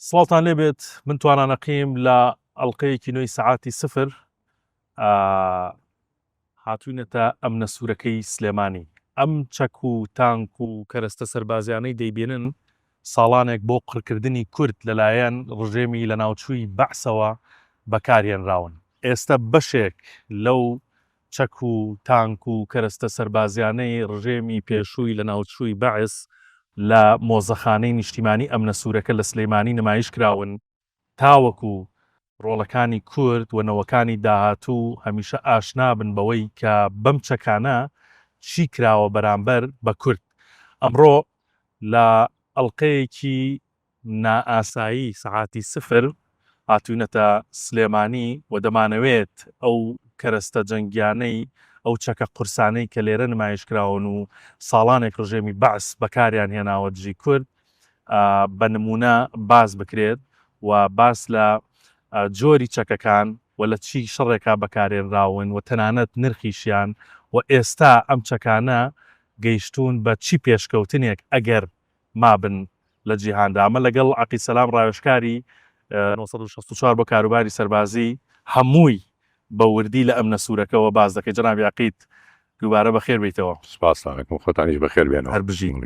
سڵاتان لێبێت من توانانەقیم لە ئەڵلقەیەکی نوێی سەعاتی سفر هاتوونەتە ئەم نەسوورەکەی سلێمانی ئەم چەک و تانک و کەرەستە سەربازیانەی دەیبێنن ساڵانێک بۆ قڕکردنی کورد لەلایەن ڕژێمی لە ناوچووی بەعسەوە بەکارهێنراون. ئێستا بەشێک لەو چەک و تانک و کەرەستە سەربازیانەی ڕژێمی پێشووی لە ناوچووی بەعس لە مۆزەخانەی نیشتیمانی ئەم نەسوورەکە لە سلەیمانی نمایش کراون تاوەکو ڕۆڵەکانی کورد و نەوەکانی داهاتوو هەمیشە ئاشنابن بەوەی کە بەم چەکانە چی کراوە بەرامبەر بە کورد. ئەمڕۆ لە ئەڵلقەیەکی نائاسایی سەعاتی سفر هاتوونەتە سلێمانی و دەمانەوێت ئەو کەرەستە جەنگیانەی ئەو چەکە قورسانەی کە لێرە نمایش کراون و ساڵانێک ڕژێمی بەعس بەکاریان هێناوە دژی کورد بە نمونە باز بکرێت و باس لە جۆری چەکەکان و لە چی شەڕێکا بەکارێنراون و تەنانەت نرخیشیان و ئێستا ئەم چەکانە گەیشتون بە چی پێشکەوتنێک ئەگەر مابن لە جیهاندا. ئەمە لەگەڵ عەقیدسەلام ڕاوێژکاری 1964 بۆ کاروباری سەربازی هەمووی بە وردی لە ئەم نەسوورەکەەوە باز دەکەی. جەنابی عەقید دووبارە بەخێر بیتەوە. سپاسانەکەم، خۆتانیش بەخێر بێنەوە. هەر بژین.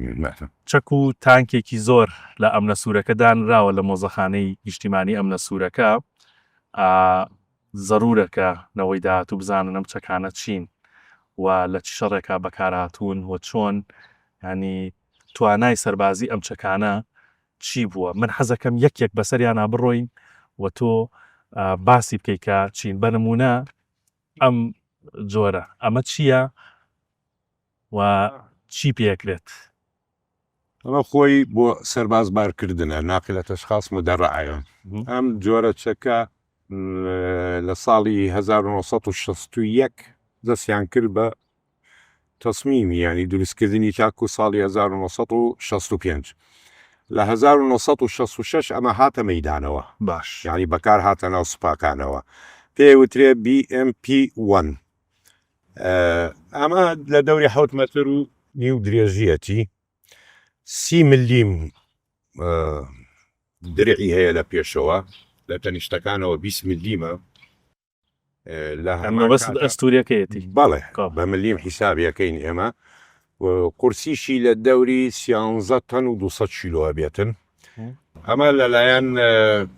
چەک و تانکێکی زۆر لە ئەم نەسوورەکە دانراوە لە مۆزەخانەی نیشتیمانی ئەم نەسوورەکە. زەرورەکە نەوەی داهاتوو بزانن ئەم چەکانە چین و لە چ شەڕێکا بەکارهاتوون و چۆن ینی توانای سەربازی ئەم چەکانە چی بووە. من حەزەکەم یەکێک بەسەریانە بڕۆین و تۆ باسی بکەیکە چین. بە نمونە ئەم جۆرە ئەمە چییە و چی پێکرێت؟ ئەمە خۆی بۆ سەرباز بارکردنە ناقلە تەشخاص مدەڕعە. ئەم جۆرە چەکە لە ساڵی 1961 دەستیان کرد بە تەسمیمی ینی دروستکردنی چاک و ساڵی 1965 لە 1966 ئەمە هاتە مەیدانەوە. باش، ینی بەکار هاتە ناو سوپاکانەوە، پێوترێ BMP1. ئەمە لە دەوری 7 مەتر و نیو درێژیەتی 30 ملیم درعی هەیە لە پێشەوە، لە تەنیشتەکانەوە 20 ملیمە لە بەست ئەستوریەکەیەتی. بەڵێ بە ملیم حیسابیەکەین ئێمە. قورسیشی لە دەوری 13 تەن و 200 کیلۆ بێتن. ئەمە لەلایەن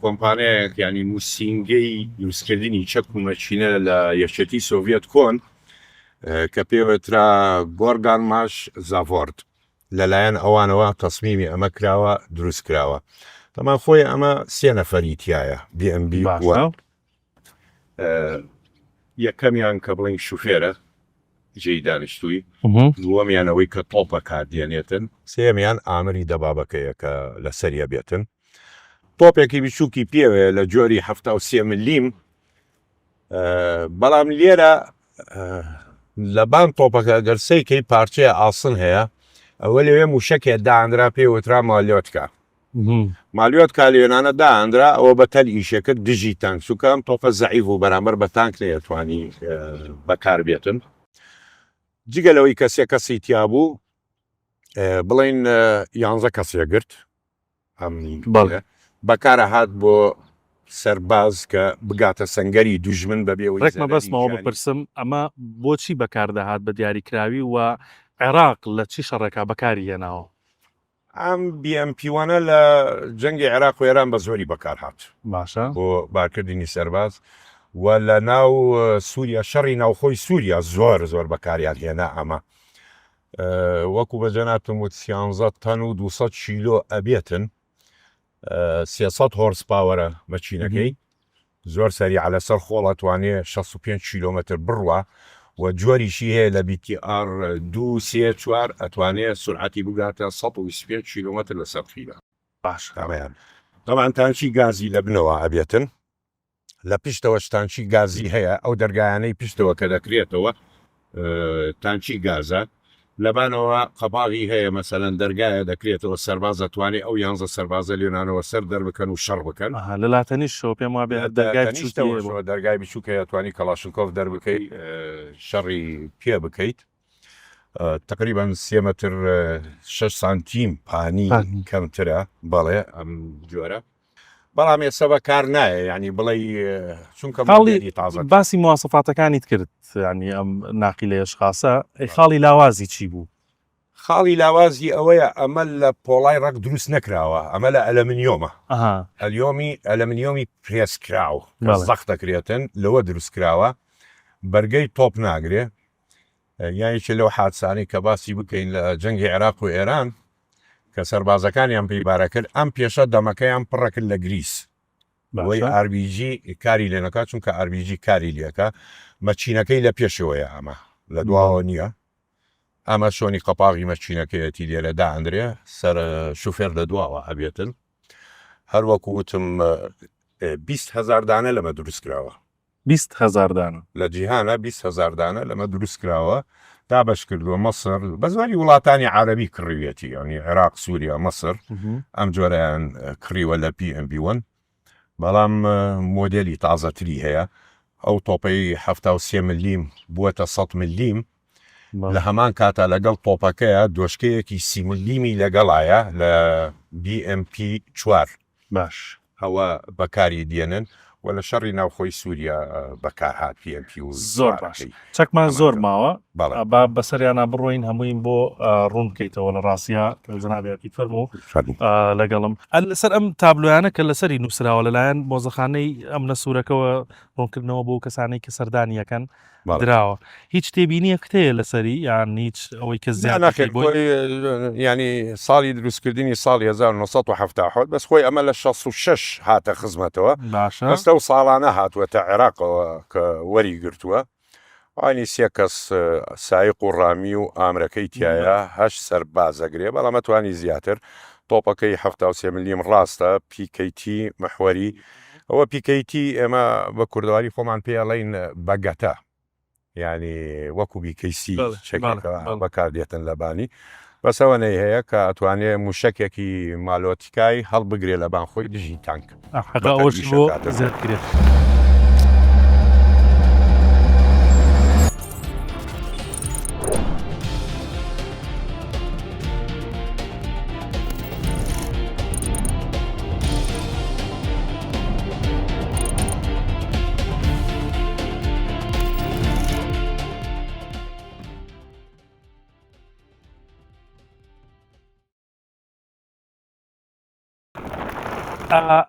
کۆمپانیایەک ینی موسینگەی دروستکردنی چەک و مەچینە لە یەکێتی سۆڤێت کۆن کە پێوەترا گۆرگان ماش زاڤۆرد لەلایەن ئەوانەوە تەسمیمی ئەمە کراوە دروست کراوە. تەمان خۆی ئەمە 3 نەفەری تایە BMP. یەکەمیان کە بڵین شوفێرە جێی دانیشتووی، دووەمیانەوەی کە تۆپە کاردێنێتن، سێمیان ئامری دەبابەکەیە کە لە سەریە بێتن. تۆپێکی بچووکی پێوێ لە جۆری 73 ملیم، بەڵام لێرە لەبان تۆپەکە گەرسەیکەی پارچەیە ئاسن هەیە، ئەوە لەوێ موشەکێ داهاندرا پێوترا مالیۆتکە. مالیۆتکە لێنانە داهاندرا ئەوە بە تەل ئیشەکە دژی تانک سوکەم تۆپە زەعیف و بەرامبەر بە تانک نەیەتوانی بەکار بێتن. جگەلەوەی کەسێ تیا بوو بڵین 11 کەسێ گرت بەکارە هات بۆ سەرباز کە بگاتە سەنگەری دوژمن بەبێەوەی. ڕێکمە بەسمەوە بپرسم ئەمە بۆچی بەکاردەهات بە دیاریکراوی و عێراق لە چی شەڕێکا بەکاری هێناوە؟ ئەم BMP1 لە جەنگی عێراق و ئێران بە زۆری بەکارهات. باشە، بۆ بارکردنی سەرباز و لە ناو سووریا شەڕی ناوخۆی سووریا زۆر بەکاریان هێنا. ئەمە وەکو بەجەناتم وت 13 تەن و 200 کیلۆ ئەبێتن، 300 هۆرس پاوەرە مەچینەکەی، زۆر سەریع لەسەر خۆڵ ئەتوانێ 65 کیلۆمەتر بڕوە و جۆریشی هەیە لە BTR 234 ئەتوانێت سورعەتی بگاتە 125 کیلۆمەتر لەسەر خیلە. باش تامیان دەمان تانچی گازی لە بنەوە ئەبێتن، لە پشتەوە تانچی گازی هەیە، ئەو دەرگایانەی پشتەوە کە دەکرێتەوە تانچی گازە، لەبانەوە قەباغی هەیە مەسەلەن دەرگایە دەکرێتەوە سەرباز دەتوانێت ئەو 11 سەربازە لێنانەوە سەر دەربکەن و شەڕ بکەن. لە لاتەنیش شەوە پێم وابێ دەرگای بچووکە توانی کەلاشنکۆڤ دەربکەی شەڕی پێ بکەیت. تقریبا 3 متر 6 سانتیم پانی کەمترە. بەڵێ ئەم جۆرە بەڵام ئێستا بەکار نایە ینی بڵێ چونکە خاڵی مۆدێلی تازە باسی مواسەفاتەکانی کرد ینی ئەم ناقیلەیەش خاسە خاڵی لاوازی چی بوو؟ خاڵی لاوازی ئەوەیە ئەمە لە پۆڵای ڕەک دروست نەکراوە ئەمە لە ئەلەمنیۆمە ئەلەمنیۆمی پرێسکراوە زەخ دەکرێتن لەوە دروستکراوە بەرگەی تۆپ ناگرێ یانیکی لەو حادسانی کە باسی بکەین لە جەنگی عێراق و ئێران کە سەربازەکانیان پێیبارە کرد ئەم پێشە دەمەکەیان پڕەکرد لە گریس بۆی RPG کاری لێنەکە چونکە RPG کاری لێکە مەچینەکەی لە پێشەوەیە ئەمە لە دواوە نییە ئەمە شۆنی قەپاغی مەچینەکەیەتی لێرە داهاندرێ سەر شوفێر لە دواوە هەبێتن هەروەکو وتم 20,000 دانە لەمە دروستکراوە 20,000 دانە لە جیهانە 20,000 دانە لەمە دروستکراوە دابش کردووە مەسر بە زواری وڵاتانی عربی کڕویەتی ینی عێراق سووریا مەسر ئەم جۆرەیان کڕیوە لە PMP1 بەڵام مۆدێلی تازەتری هەیە ئەو تۆپەی 73 ملیم بووەتە 100 ملیم لە هەمان کاتا لەگەڵ تۆپەکەیە دۆشکەیەکی 30 ملیمی لەگەڵایە لە BMP4 باش ئەوە بەکاری دێنن و لە شەڕی ناوخۆی سووریا بەکارهات PMP و زۆر باش چەکمان زۆر ماوە با بەسەریانە بڕۆین هەمووین بۆ ڕوون بکەیتەوە لە ڕاستیا جنابێتی فەرموو لەگەڵم لەسەر ئەم تابلویانە کە لەسەری نووسراوە لەلایەن مۆزەخانەی ئەم نەسوورەکەەوە ڕوونکردنەوە بۆ کەسانەی کە سەردانیەکەن دراوە هیچ تێبینیە کتەیە لەسەری یان هیچ ئەوەی کە زیاد ینی ساڵی دروستکردنی ساڵی 1970 بەس خۆی ئەمە لە 66 هاتە خزمەتەوە بەستە و ساڵانە هاتووەتە عێراقەوە کە وەری گرتووە ئاینی سێ کەس سایق و ڕامی و ئامرەکەی تایە هەش سەربازەگرێ بەڵام ئەتوانی زیاتر تۆپەکەی 73 ملیم ڕاستە PKT محوەری ئەوە PKT ئێمە بە کوردەواری خۆمان پێڵین بەگەتە ینی وەکو بیکەیسی بەکاردێتن لەبانی بەسەوە نەی هەیە کە ئەتوانێت موشکێکی مالۆتیکای هەڵبگرێ لە بانخۆی دژی تانک زیادکرێت.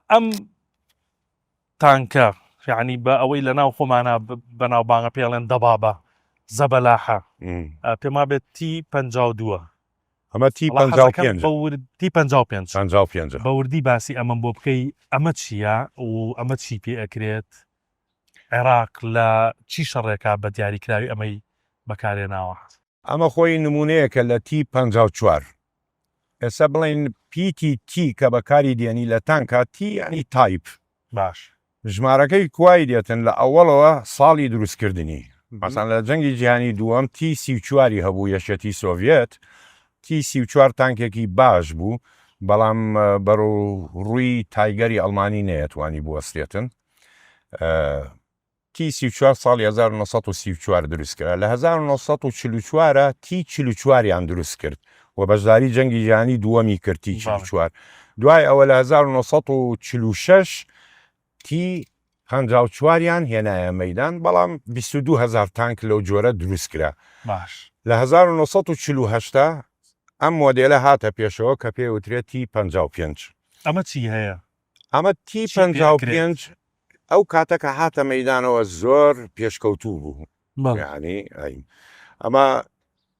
ئەم تانکە یعنی بە ئەوەی لە ناو خۆمانە بەناو بانگە پێڵێن دەبابە زەبەلاحە پێما بێت T52 ئەمە T55 بە وردی باسی ئەمەم بۆ بکەی ئەمە چییە و ئەمە چی پێ ئەکرێت عێراق لە چی شەڕێکا بە دیاریکراوی ئەمەی بەکارێناوە ئەمە خۆی نمونەیەکە لە T54 ئێستا بڵین PTT کە بەکاری دێنی لە تانکە T ینی تایپ باش ژمارەکەی کوای دێتن لە ئەوڵەوە ساڵی دروستکردنی مەسان لە جەنگی جیهانی دووەم T34 هەبوو یەشەتی سۆڤێت T34 تانکێکی باش بوو بەڵام بەرەو ڕووی تایگەری ئەڵمانی نەیەتوانی بوەستێتن T34 ساڵی 1934 دروستکرا لە 1944 T44یان دروست کرد و بەشداری جەنگی جیهانی دووەمی کرد T44 دوای ئەوە لە 1946 T54یان هێنایە مەیدان بەڵام 22,000 تانک لەو جۆرە دروستکرا باش لە 1948 ئەم مۆدێلە هاتە پێشەوە کە پێوترێت T55 ئەمە چی هەیە؟ ئەمە T55 ئەو کاتەکە هاتە مەیدانەوە زۆر پێشکەوتوو بوو ینی ئەمە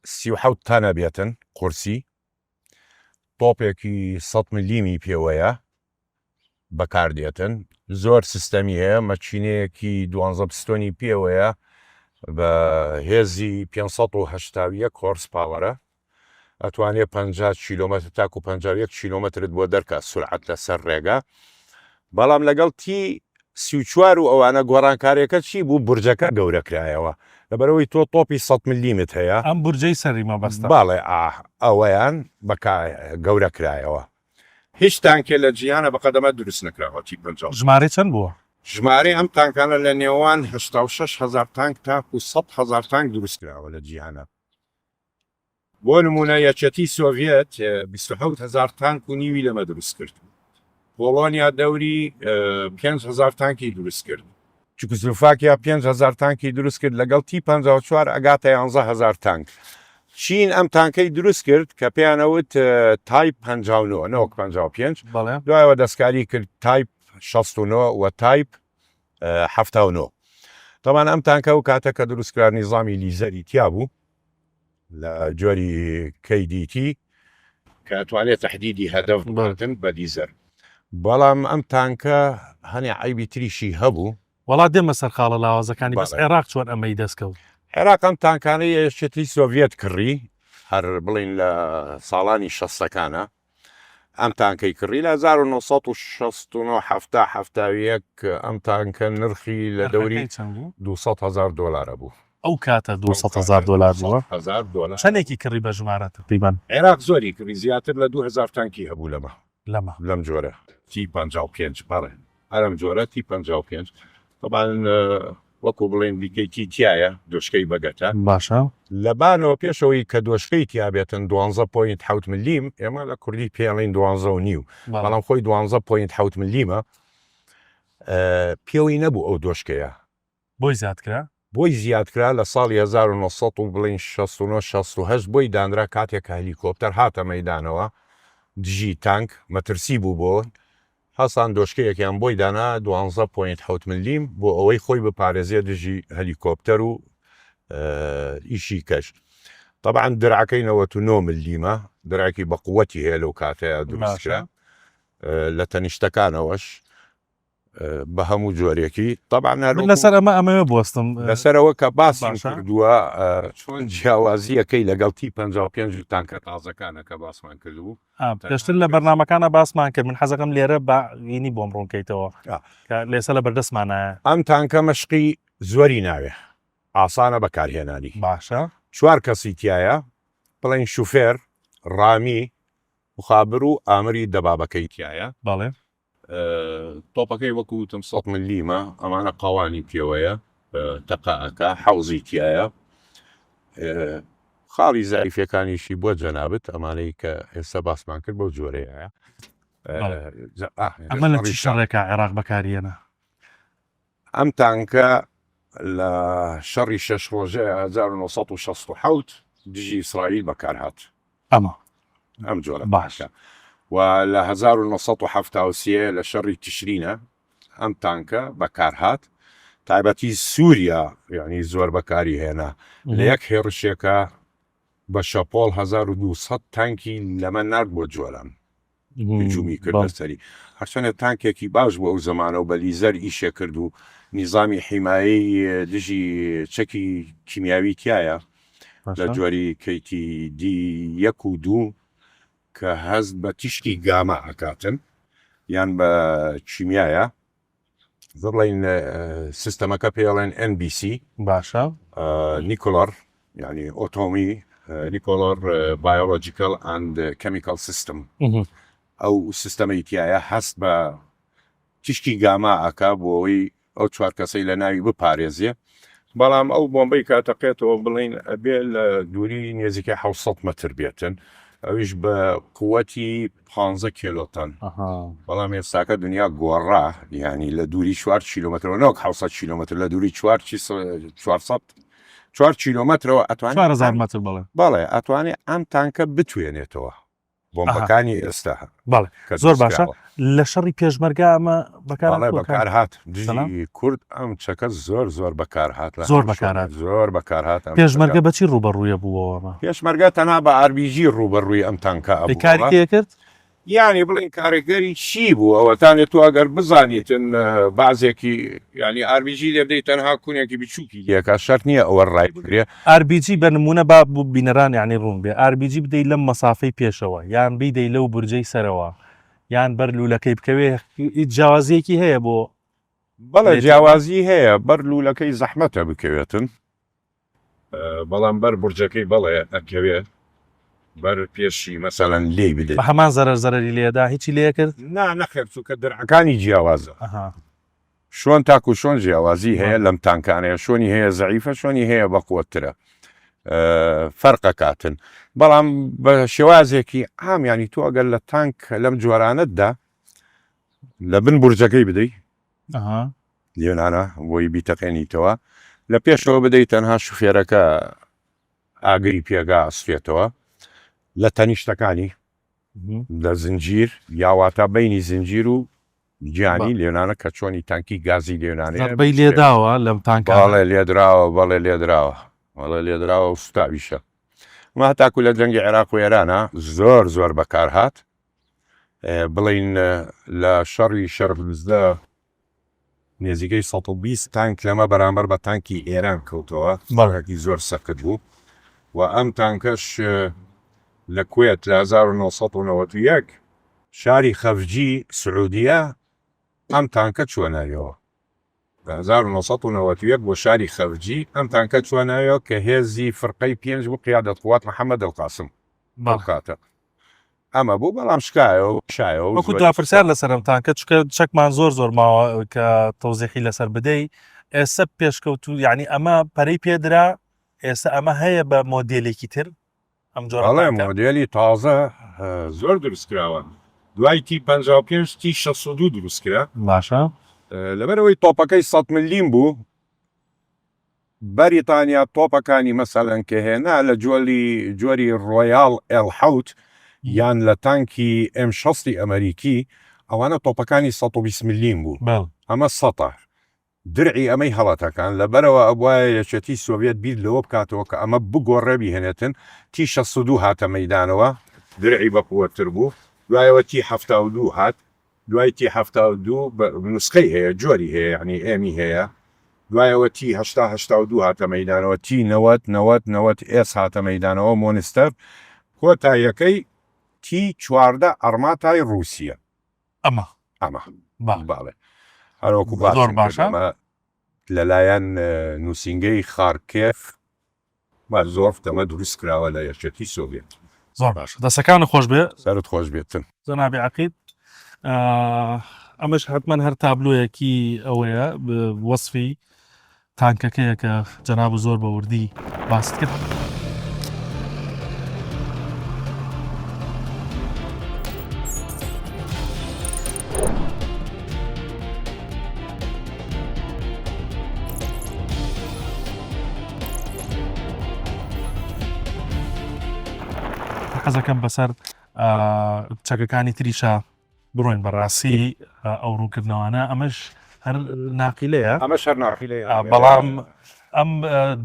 37 تانە بێتن قورسی تۆپێکی 100 ملیمی پێوەیە بەکاردێتن زۆر سیستەمی هەیە مەچینەیەکی 12 پستۆنی پێوەیە بە هێزی 580 کۆرس پاوەرە ئەتوانێت 50 کیلۆمەتر تاکو 51 کیلۆمەترت بۆ دەرکات سورعەت لەسەر ڕێگا بەڵام لەگەڵ T34 و ئەوانە گۆڕانکاریەکە چی بوو بورجەکە گەورەکرایەوە لەبەرەوەی تۆ تۆپی 100 ملیمت هەیە ئەم بورجەی سەریمە بەستە باڵێ ئەوەیان گەورەکرایەوە هیچ تانکێ لە جیهانە بەقەدەمە دروست نکراوە T50 ژمارە چەند بووە؟ ژمارە ئەم تانکانە لە نێوان 86,000 تانک تاکو 100,000 تانک دروستکراوە لە جیهانە بۆ نمونە یەکێتی سۆڤێت 27,000 تانک و نیوی لەمە دروست کرد پۆڵۆنیا دەوری 5,000 تانکی دروست کرد چکسلوڤاکیا 5,000 تانکی دروست کرد لەگەڵ T54 ئەگاتە 11,000 تانک چین ئەم تانکەی دروست کرد کە پێیانەوت تایپ 59 نەوەک 55 بەڵێ دوایەوە دەستکاری کرد تایپ 69 و تایپ 79 طبعا ئەم تانکە و کاتە کە دروستکرا نیزامی لیزەری تیا بوو لە جۆری KDT کە توانێت تحدیدی هەدەف بڵاتن بە لیزەر بەڵام ئەم تانکە هەنێ عیبی تریشی هەبوو وڵات دێمە سەر خاڵە لاوازەکانی بەس بەڵێ. عێراق چۆن ئەمەی دەستکەوت عێراق ئەم تانکانەی شتی سۆڤێت کڕی هەر بڵین لە ساڵانی 60ەکانە ئەم تانکەی کڕی لە 1960 ئەم تانکە نرخی لە دەوری $200,000 بوو ئەو کاتە $200,000 بووە $100,000 چەندێکی کڕی بە ژمارە تقریبان عێراق زۆری کڕی زیاتر لە 2000 تانکی هەبوو لەمە لەم جۆرە T55 بەڵێ ئەرم جۆرە T55 طبعا وەکو بڵێن دیکەیتی تایە دۆشکەی بەگەتە باشە لەبانەوە پێشەوەی کە دۆشکەی تیابێتن 12.7 ملیم ئێمە لە کوردی پێڵین 12.5 بەڵام خۆی 12.7 ملیمە پێوەی نەبوو ئەو دۆشکەیە بۆی زیادکرا بۆی زیادکرا لە ساڵی 1960 و بڵین 69 بۆی دانرا کاتێک هەلیکۆپتەر هاتە مەیدانەوە دژی تانک مەترسی بوو بۆ هەسان دۆشکەیەکیان بۆی دانا 12.7 ملیم بۆ ئەوەی خۆی بپارێزیە دژی هەلیکۆپتەر و ئیشی کەش طبعا درعەکەی 99 ملیمە درعکی بە قووەتی هەیە لەو کاتەیە دروستکرا لە تەنیشتەکانەوەش بە هەموو جۆرێکی طبعا لەسەر ئەمە بستم لەسەرەوە کە باسی کردووە چۆن جیاوازیەکەی لەگەڵ T55 تانکە تازەکانە کە باسمان کردو پێشتر لە بەرنامەکانە باسمان کرد من حەزەکەم لێرە بەینی بۆم ڕوونکەیتەوە لێسە لە بەردەستمانە ئەم تانکە مەشقی زۆری ناوێ ئاسانە بەکارهێنانی باشە 4 کەسی تایە بڵێن شوفێر ڕامی مخابر و ئامری دەبابەکەی تایە بەڵێ تۆپەکەی وەکوتم 100 ملیمە ئەمانە قاوانی پێوەیە تەقاەکە حەوزی تایە خاڵی زایفەکانیشی بۆ جەنابەت ئەمانەی کە ئێستا باسمان کرد بۆ جۆرەیە ئەمە لە چ شەڕێکە عێراق بەکارهێنا ئەم تانکە لە شەڕی 6 ڕۆژە 1960 دژی ئیسرائیل بەکارهات ئەم جۆرە باشە و لە 1970 لە شەڕی تشرینە ئەم تانکە بەکارهات تایبەتی سووریا یعنی زۆر بەکاری هێنا لە یەک هێڕشێکە بە شەپۆڵ 1200 تانکی لەمە نرد بۆ جۆران هجومی کرد بەسەری هەرچەنە تانکێکی باش بۆ ئەو زمانە و بە لیزەر ئیشێ کرد و نیزامی حیمایی دژی چەکی کیمیاوی تایە لە جۆری KTD 1 و 2 کە هەست بە تیشکی گاما ئەکاتن یان بە چیمیایە بڵین سیستەمەکە پێڵێن NBC باشە نیکۆلار ینی ئۆتۆمی نیکۆلار بایۆلۆجیکال ئەند کەمیکال سیستم ئەو سیستەمەی تایە هەست بە تیشکی گاما ئەکا بۆ ئەوەی ئەو 4 کەسەی لە ناوی بپارێزیە بەڵام ئەو بۆمبەی کاتەقێتەوە بڵین ئەبێ لە دووری نێزیکە 700 متر بێتن ئەویش بە قووەتی 15 کیلۆتەن بەڵام ئێستاکە دنیا گۆڕا ینی لە دووری 4 کیلۆمترەوە نەوەک 700 کیلۆمتر لە دووری 4 کیلۆمترەوە ئەتوانێت 4,000 متر بەڵێ ئەتوانێت ئەم تانکە بتوێنێتەوە بۆمبەکانی ئێستا بەڵێ زۆر باشە لە شەڕی پێشمەرگا ئەمە بەکارهات دژی کورد ئەم چەکە زۆر بەکارهات زۆر بەکارهات پێشمەرگە بەچی ڕوبەڕوویە بووەوە پێشمەرگە تەنها بە RPG ڕوبەڕووی ئەم تانکە کاری کرد یعنی بڵین کارێگەری چی بوو ئەوەتانێت تو ئەگەر بزانیتن بازێکی ینی RPG لێ بدەیت تەنها کوونێکی بچووکی یەکە شەرت نییە ئەوە ڕای بگرێ RPG بە نمونە با بوو بینەران یعنی ڕوون بێ RPG بدەیت لەم مەسافەی پێشەوە یان بیدەی لەو بورجەی سەرەوە یان بەر لوولەکەی بکەوێ جیاوازیەکی هەیە بۆ بەڵێ جیاوازی هەیە بەر لوولەکەی زەحمەتە بکەوێتن بەڵام بەر بورجەکەی بەڵێ ئەکەوێت بەر پێشی مەسەلەن لێ بدەیت بە هەمان زەرری لێدا هیچی لێ کرد نەخێر چووکە درعەکانی جیاوازە شۆن تاکو شۆن جیاوازی هەیە لەم تانکانەیە شۆنی هەیە زەعیفە شۆنی هەیە بە قووەترە فەرقەکاتن بەڵام بە شێوازێکی ئام ینی تۆ ئەگەر لە تانک لەم جۆرانەتدا لە بن بورجەکەی بدەی ئەها لێنانە بۆی بیتەقێنیتەوە لە پێشەوە بدەی تەنها شوفێرەکە ئاگری پێگا ئەسفێتەوە لە تەنیشتەکانی لە زنجیر یاواتە بینی زنجیر و گیانی لێنانە کە چۆنی تانکی گازی لێنانێ زەربەی لێداوە لەم تانکە باڵێ لێدراوە بەڵێ لێدراوە وەڵێ لێدراوە و سوتاویشە ما تاکو لە جەنگی عێراق و ئێرانە زۆر بەکار هات بڵین لە شەڕی شەربزدە نێزیگەی 120 تانک لەمە بەرامبەر بە تانکی ئێران کەوتەوە بەڵێکی زۆر سەکت بوو و ئەم تانکەش لە کوێت لە 1991 شاری خەفجی سعودیە ئەم تانکە چوەناویەوە 1991 بۆ شاری خەفجی ئەم تانکە چوەناویەوە کە هێزی فرقەی 5 بوو قیادەت قوات محەممەد القاسم بەڵکاتە ئەمە بوو بەڵام شایەوە وەکو داپرسیار لەسەر ئەم تانکە چکە چەکمان زۆر ماوە کە تەوزیحی لەسەر بدەیت ئێستا پێشکەوت و یعنی ئەمە پەرەی پێدرا ئێستا ئەمە هەیە بە مۆدیلێکی تر ئەم جۆرە مۆدیلی تازە زۆر دروستکراوە دوای تی 55 تی 62 دروستکرا باشە لەبەرەوەی تۆپەکەی 100 ملیم بوو بەریتانیا تۆپەکانی مەسەلەن کە هێنا لە جۆری ڕۆیال ئێڵحەوت یان لە تانکی M60 ئەمریکی ئەوانە تۆپەکانی 120 ملیم بوو ئەمە سەتە درعی ئەمەی هەڵاتەکان لەبەرەوە ئەوایە یەکێتی سۆڤێت بیر لەوە بکاتەوە کە ئەمە بگۆڕێبی هێنێتن تی 62 هاتە مەیدانەوە درعی بەقووەتر بوو دوایەوە تی 72 هات دوای تی 72 نسخەی هەیە جۆری هەیە یعنی ئێمی هەیە دوایەوە تی 82 هاتە مەیدانەوە تی 90 ئێس هاتە مەیدانەوە مۆنستەر کۆتاییەکەی تی 14 ئەرماتای رووسیە ئەمە باڵێ هەروەکو باشە لەلایەن نووسنگەی خارکێف زۆر تەمە دروست کراوە لە یەکێتی سۆڤێت زۆر باش دەسەکان خۆش بێ سەرت خۆش بێتن جەنابی عەقید ئەمەش حتمەن هەر تابلۆیەکی ئەوەیە وەسفی تانکەکەیە کە جەناب زۆر بە وردی باست کرد حەزەکەم بەسەر چەکەکانی تریشە بڕۆین بەڕاستی ئەو ڕووکردنەوەانە ئەمەش هەر ناقیلەیە ئەمە شەر ناقیلەیە بەڵام ئەم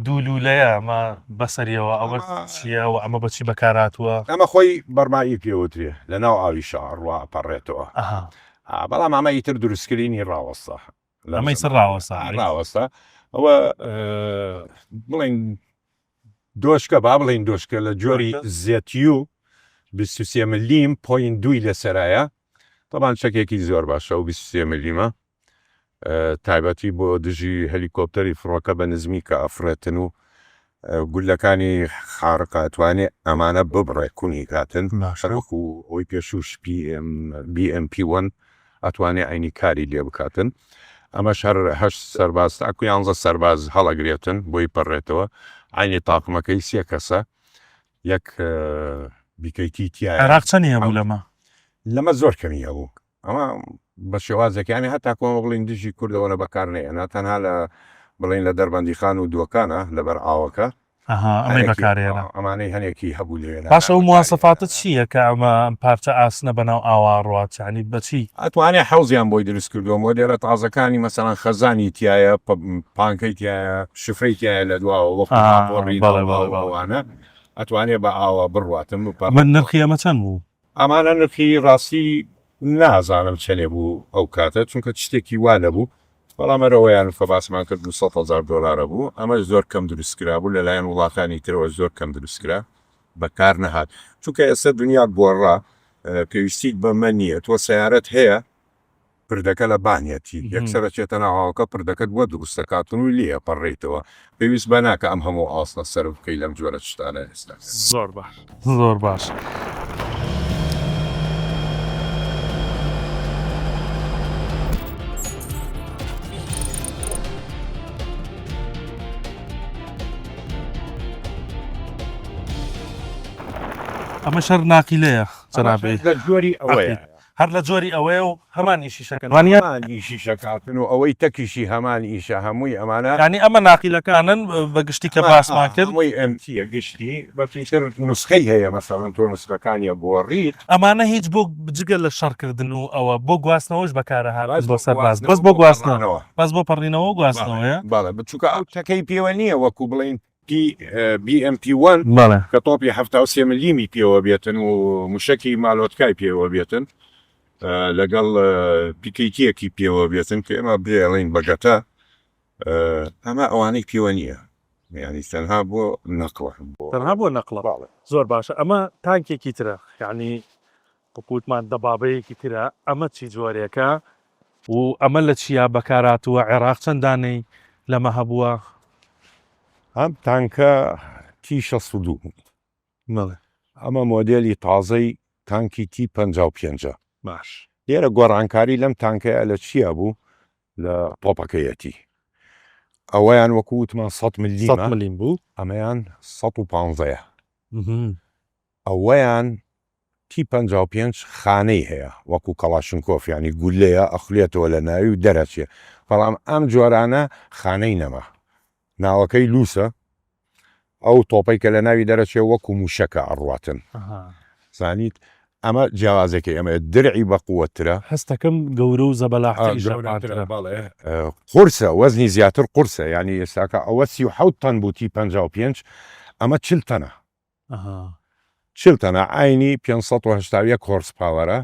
دوولولەیە ئەمە بەسەریەوە ئەوە چیە و ئەمە بەچی بەکاراتوە ئەمە خۆی بەرمایی پێوترێ لە ناو ئاوی شارڕوا پەڕێتەوە بەڵام ئەمە ئیتر دروستکردنی ڕاوەستە ئەمەی سەر ڕاوەستە ئەوە بڵین دۆشکە با بڵین دۆشکە لە جۆری زێتیو 23 ملیم پۆین دوی لەسەرایە طبعاً چەکێکی زۆر باشە و 23 ملیمە تایبەتی بۆ دژی هەلیکۆپتەری فڕۆکە بە نزمی کە ئەفرێتن و گولەکانی خارقاتوانێ ئەمانە ببڕێ کونی کاتن وەکو ئەوی پێشوش BMP1 ئەتوانێ عینی کاری لێ بکاتن ئەمە شەر هەشت سەرباز تاکو 11 سەرباز هەڵەگرێتن بۆی پەڕێتەوە عینی تاقمەکەی سێ کەسە یەک بیکەیتی تایە عێراق چەندی هەبوو لەمە زۆر کەمی هەبوو ئەمە بە شێوازەکانی هەتا کۆمە بڵین دژی کوردەوە بەکار نێنە تەنها لە بڵین لە دەربەندی خان و دووەکانە لەبەر ئاوەکە ئەمەی بەکارێنە ئەمانەی هەنێکی هەبوو لێنە پاشە و مواسەفاتت چییە کە ئەمە ئەم پارچە ئاسنە بەناو ئاوا ڕاتچانی بەچی ئەتوانێت حەوزیان بۆی دروست کردووە لێرە تازەکانی مەسەڵەن خەزانی تایە پانکەی تایە شفرەی تایە لە دواوە وەڵانە ئەتوانێت بە ئاوا بڕاتم من نرخی ئەمە چەند بوو ئەمانە نرخی ڕاستی نازانم چەنێ بوو ئەو کاتە چونکە شتێکی وا نەبوو بەڵامەرەوەیان کە باسمان کرد $100,000 بوو ئەمەش زۆر کەم دروستکرا بوو لەلایەن وڵاتانی ترەوە زۆر کەم دروستکرا بەکار نەهات چونکە ئێستا دنیا گۆڕا پێویستیت بەمە نییە تۆ سیارەت هەیە پردەکە لە بانیەتی یەکسەرە چێتە ناوەکە پردەکەت بووە دروستەکاتون و لێە پەڕێتەوە پێویست بە ناکە ئەم هەموو ئاسنە سەر بکەی لەم جۆرە شتانە ئێستا زۆر باش ئەمە شەر ناقیلەیە جەنابێ لە جۆری ئەوەیە هەر لە جۆری ئەوەیە و هەمان ئیشی شەکەوانە هەمان ئیشی شەکاتن و ئەوەی تەکیشی هەمان ئیشە هەمووی ئەمانە ینی ئەمە ناقیلەکانن بە گشتی کە باسمان کرد هەمووی ئەمتیە گشتی بەتر نسخەی هەیە مەسەڵەن تۆ نسخەکانیە بۆڕیت ئەمانە هیچ بۆ جگە لە شەڕکردن و ئەوە بۆ گواستنەوەش بەکارەهات بۆ سەرباز بەس بۆ گواستنەوە بەس بۆ پەڕینەوە و گواستنەوەیە باڵێ بچووکە ئەو تەکەی پێوە نییە وەکو بڵین BMP1 بەڵێ کە تۆپی 73 ملیمی پێوە بێتن و موشکی مالۆتکای پێوە بێتن لەگەڵ پیکەیتیەکی پێوە بێتن کە ئێمە بێڵین بەگەتە ئەمە ئەوانەی پێوە نییە ینی تەنها بۆ نەقڵە تەنها بۆ نەقڵە زۆر باشە ئەمە تانکێکی ترە یعنی قوتمان دەبابەیەکی ترە ئەمە چی جۆرێکە و ئەمە لە چیا بەکاراتوە عێراق چەندانەی لەمە هەبووە ئەم تانکە T62 ئەمە مۆدێلی تازەی تانکی T55 باش لێرە گۆڕانکاری لەم تانکەیە لە چییە بوو لە تۆپەکەیەتی ئەوەیان وەکووتمان 100 ملیم بوو ئەمەیان 115 ئەوەیان T55 خانەی هەیە وەکو کەڵاشنکۆف ینی گولەیە ئەخلێتەوە لە ناوی و دەرەچێ بەڵام ئەم جۆرانە خانەی نەما ناوەکەی لوسە ئەو تۆپەی کە لە ناوی دەرەچێ وەکو موشەکە ئەڕواتن زانیت ئەمە جیاوازێکی ئەمە درعی بەقووەترە هەستەکەم گەورە و زەبەلاحی قورسە وەزنی زیاتر قورسە ینی ئێستاکە ئەوە 37 تەن بوو T55 ئەمە 40 تەنە 40 تەنە ئاینی 580 کۆرس پاوەرە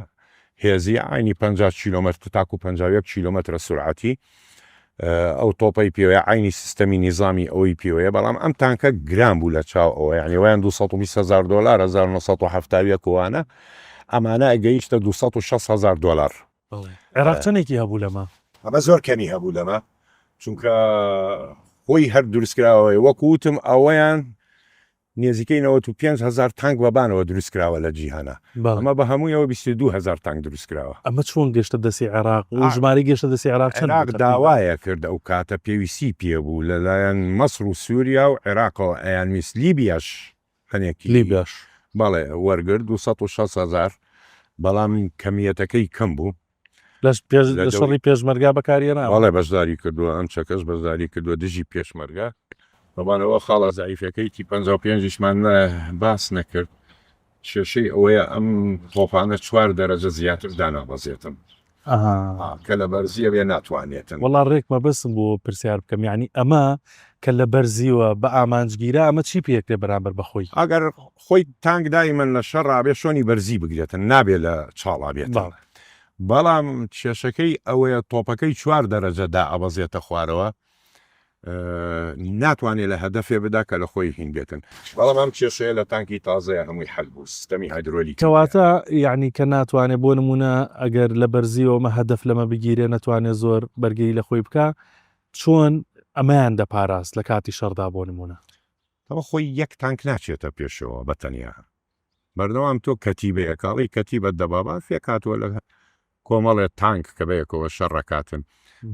هێزی ئاینی 50 کیلومتر تاکو 51 کیلومترە سورعەتی ئەو تۆپەی پێوەیە ئاینی سیستەمی نیزامی ئەوەی پێوەیە بەڵام ئەم تانکە گران بوو لە چاو ئەوە یعنیوەیان $220,000 1970 کۆوانە ئەمانە ئەگەیشتە $260,000 عێراق چەندێکی هەبوو لەمە ئەمە زۆر کەمی هەبوو لەمە چونکە خۆی هەر دروستکراوەی وەکووتم ئەوەیان نێزیکەی 95,000 تانک بەبانەوە دروستکراوە لە جیهانە ئەمە بە هەموویەوە 22,000 تانک دروستکراوە ئەمە چۆن گەشتە دەستی عێراق و ژماری گەشتە دەستی عێراق عێراق داوایە کرد ئەو کاتە پێویستی پێبوو لەلایەن مەسر و سووریا و عێراقەوە ئەیان ویست لیبیاش هەنێکی لیبیاش بەڵێ وەرگرت 260,000 بەڵام کەمیەتەکەی کەم بوو لە شەڕی پێشمەرگا بەکارێنا بەڵێ بەشداری کردووە ئەم چەکەش بەشداری کردووە دژی پێشمەرگا بەبانەوە خاڵە زعیفەکەی T55مان باس نەکرد کێشەی ئەوەیە ئەم تۆپانە 4 دەرەجە زیاتر دانابەزێتن کە لە بەرزیە بێ ناتوانێتن وەڵا ڕێکمە بەسم بۆ پرسیار بکەم یعنی ئەمە کە لە بەرزیوە بە ئامانجگیرە ئەمە چی پێکرێ بەرامبەر بەخۆی ئەگەر خۆی تانک دایمەن لە شەڕابێ شۆنی بەرزی بگرێتن نابێ لە چاڵا بێت بەڵام کێشەکەی ئەوەیە تۆپەکەی 4 دەرەجە دا ئەبەزێتە خوارەوە ناتوانێت لە هەدەفێ بدا کە لە خۆی هین بێتن بەڵام ئەم کێشەیە لە تانکی تازەیە هەمووی حەل بوو سیستەمی هایدرۆلیک کەواتە یعنی کە ناتوانێت بۆ نمونە ئەگەر لە بەرزیەوەمە هەدەف لەمە بگیرێ ناتوانێت زۆر بەرگەی لە خۆی بکە چۆن ئەمەیان دەپاراست لە کاتی شەڕدا بۆ نمونە ئەمە خۆی یەک تانک ناچێتە پێشەوە بەتەنیا بەردەوام تۆ کەتیبەیە کاڵی کەتیبەت دەبابا فێ کاتوە لە کۆمەڵێت تانک کە بەیەکەوە شەڕەکاتن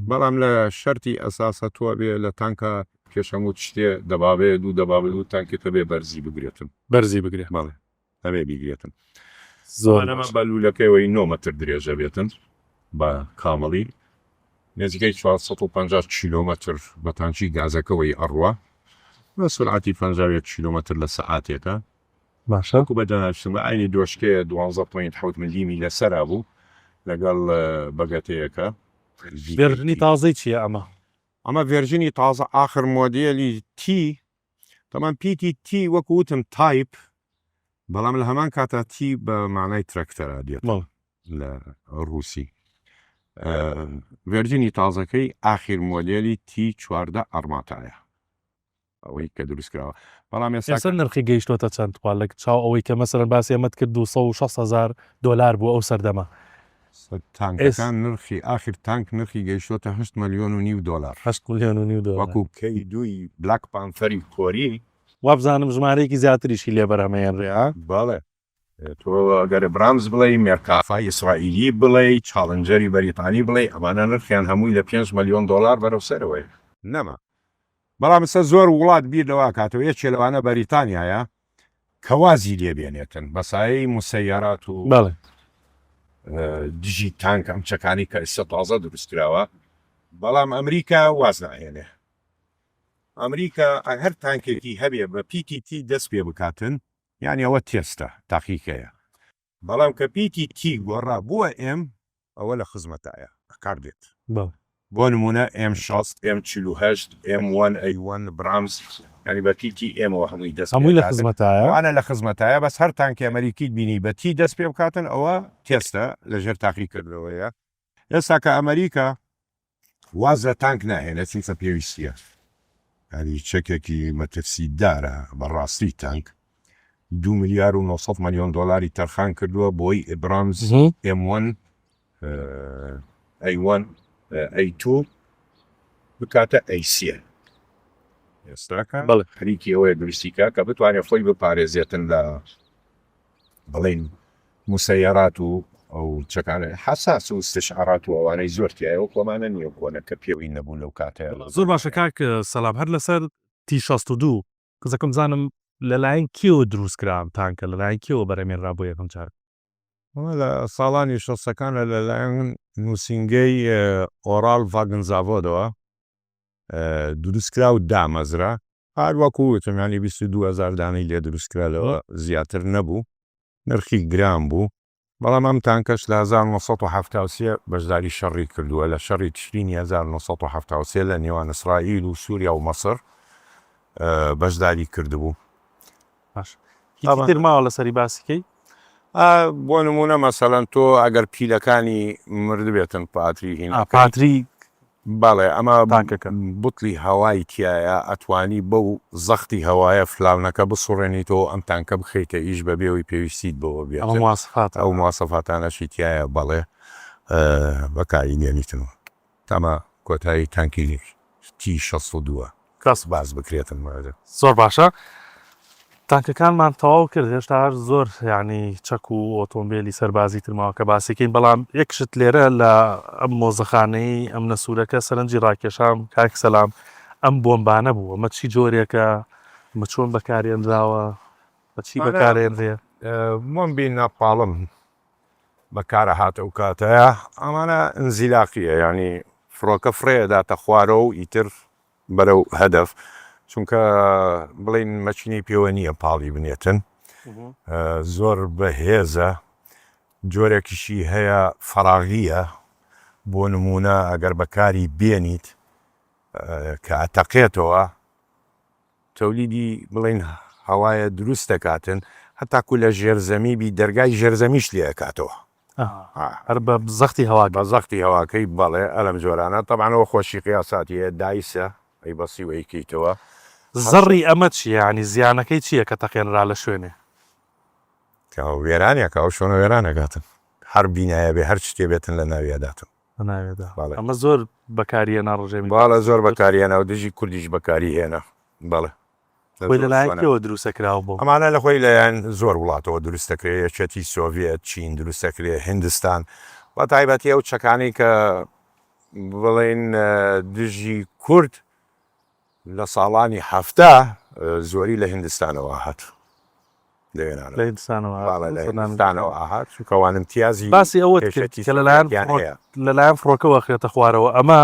بەڵام لە شەرتی ئەساسە تۆ بێ لە تانکە پێشەمو شتێ دەبابێ دوو دەبابێت و تانکێتە بێ بەرزی بگرێتن بەرزی بگرێت ماڵێ ئەبێ بیگرێتن زۆر ئەمە بەلوولەکەیەوەی 9 مەتر درێژە بێتن بە کامەڵی نێزیکەی 450 کیلومتر بە تانکی گازەکەەوەی ئەڕوە بە سرعەتی 50 کیلومتر لە سەعاتێکە باشە بە دەناچمە ئاینی دۆشکەیە 12.7 ملیمی لەسەرا بوو لەگەڵ بەگەتەیەەکە ڤێرژنی تازەی چییە ئەمە ڤێرژنی تازە ئاخر مۆدیلی تی تەمان پیتی تی وەکووتم تایپ بەڵام لە هەمان کاتە تی بە مانای ترەکتەرە دێت لە ڕووسی ڤێرژنی تازەکەی ئاخر مۆدیلی تی 14 ئەرماتایە ئەوەی کە دروستکراوە بەڵام ئێستا نرخی گەیشتۆتە چەند توال لە چاو ئەوەی کە مەسەرەن باسی ئەمەد کرد $260,000 بوو ئەو سەردەما تانکەکان نرخی ئاخر تانک نرخی گەیشتۆتە 8.5 ملیۆن $8 ملیۆن وەکو کەی دوی بلاک پانفەری کۆری وابزانم ژمارەیەکی زیاتریشی لێ بەرهەمەیان ڕێ بەڵێ تۆ ئەگەر برامز بڵێ مێرکافای ئیسرائیلی بڵێ چاڵنجەری بەریتانی بڵێ ئەمانە نرخیان هەمووی لە $5 ملیۆن بەرەو سەرەوەی نەما بەڵام ئێستا زۆر وڵات بیر لەوە کاتەوە یەکێ لەوانە بەریتانیایە کەوازی لێبێنێتن بەسایی موسەیارات و بەڵێ دژی تانک ئەم چەکانی کە ئێستا تازە دروستکراوە بەڵام ئەمریکا واز ناهێنێ ئەمریکا هەر تانکێکی هەبێ بە PTT دەست پێ بکاتن یعنی ئەوە تێستە تاقیکەیە بەڵام کە PTT گۆڕا بووە ئێم ئەوە لە خزمەتایە کاردێت بۆ نمونە M60 M48 M1A1 برامز ینی بە TTMەوە هەمووی دەست هەمووی لە خزمەتایە وانە لە خزمەتایە بەس هەر تانکی ئەمریکی بینی بە تی دەست پێ بکاتن ئەوە تێستە لەژێر تاقیکردنەوەیە ئێستا کە ئەمریکا واز لە تانک ناهێنە چونکە پێویستیە ینی چەکێکی مەترسیدارە بەڕاستی تانک 2 ملیار و 900 ملیۆن دۆلاری تەرخان کردووە بۆی ئبرامز M1 A1 A2 بکاتە A3 ئێستاکە خەریکی ئەوەیە دروستیکە کە بتوانێت خۆی بپارێزێتن لە بڵین موسەیەرات و ئەو چەکانە حساس و استشعارات و ئەوانەی زۆرتیایەوە کۆمانە نییە کۆنە کە پێوی نەبوو لەو کاتەیە زۆر باشە کاک سەلام هەر لەسەر T62 قسەکەم زانم لەلایەن کێوە دروستکرام تانکە لەلایەن کێوە بەرەمێنرا بۆ یەکەم جار لە ساڵانی شەسەکانە لەلایەن نووسنگەی ئۆرال ڤاگنزاڤۆدەوە دروستکرا و دامەزرا هەروەکوتمیانی 22,000 دانەی لێ دروستکرالەوە زیاتر نەبوو نرخی گران بوو بەڵام ئەم تانکەش لە 1970 بەشداری شەڕی کردووە لە شەڕی تشرینی 1970 لە نێوان ئیسرائیل و سووریا و مەسر بەشداری کردبوو تر ماوە لەسەری باسیکەی بۆ نمونە مەسەلەن تۆ ئەگەر پیلەکانی مردبێتن پاتری باڵێ ئەمە تانکەکە بوتلی هەوای تایە ئەتوانی بەو زەختی هەوایە فلاونەکە بسوڕێنیتەوە ئەم تانکە بخەیتە ئیش بەبێەوەی پێویستیت بەوە بێت ئەو مواسەفاتانەشی تایە بەڵێ بەکاری نێنیتنەوە تەمە کۆتایی تانکی T62 کەس باز بکرێتن مەدە زۆر باشە تانکەکانمان تەواو کرد هێشتا هەر زۆر یعنی چەک و ئۆتۆمبیلی سەربازی ترماوە کە باسیکەین بەڵام یەکشت لێرە لە ئەم مۆزەخانەی ئەم نەسوورەکە سەرنجی ڕاکێشام کاک سەلام ئەم بۆمبانە بوو ئەمە چی جۆرێکە مە چۆن بەکارێنراوە بە چی بەکارێنرێ مۆمبی نەپاڵم بەکارە هاتە و کاتەیە ئەمانە ئەنزیلاقیە ینی فڕۆکە فرێداتە خوارە و ئیتر بەرەو هەدەف چونکە بڵین مەچینی پێوە نییە پاڵی بنێتن زۆر بەهێزە جۆرێکیشی هەیە فەراغیە بۆ نمونە ئەگەر بەکاری بێنیت کە ئەتەقێتەوە تەولیدی بڵین هەوایە دروست دەکاتن هەتاکو لە ژێرزەمیبی دەرگای ژێرزەمیش لێ ئەکاتەوە هەر بە زەختی هەوا بە زەختی هەواکەی بەڵێ ئەلەم جۆرانە تەبانەوە خۆشی قیاساتیە دایسە ئەی بەسی وەیکەیتەوە زەڕی ئەمە چیە ینی زیانەکەی چییە کە تەقێنرا لە شوێنێ وێرانێکە ئەو شۆنە وێرانەکاتن هەر بینایە بێ هەر شتێ بێتن لە ناویەداتن ئەمە زۆر بەکاریە ناڕژێمی باڵە زۆر بەکاریێنە و دژی کوردیش بەکاری هێنا بەڵێ لەلایەنەوە دروستەکراوە بۆ ئەمانە لە خۆی لەیان زۆر وڵاتەوە دروستەکرێت یەکێتی سۆڤێت چین دروستەکرێت هندستان بە تایبەتی ئەو چەکانی کە بڵێن دژی کورد لە ساڵانی هەفتە زۆری لە هندستانەوە هات هندستانەوە هات چونکەوان امتیازی باسی ئەوە لەلایەن فڕۆکەوە خێتە خوارەوە ئەمە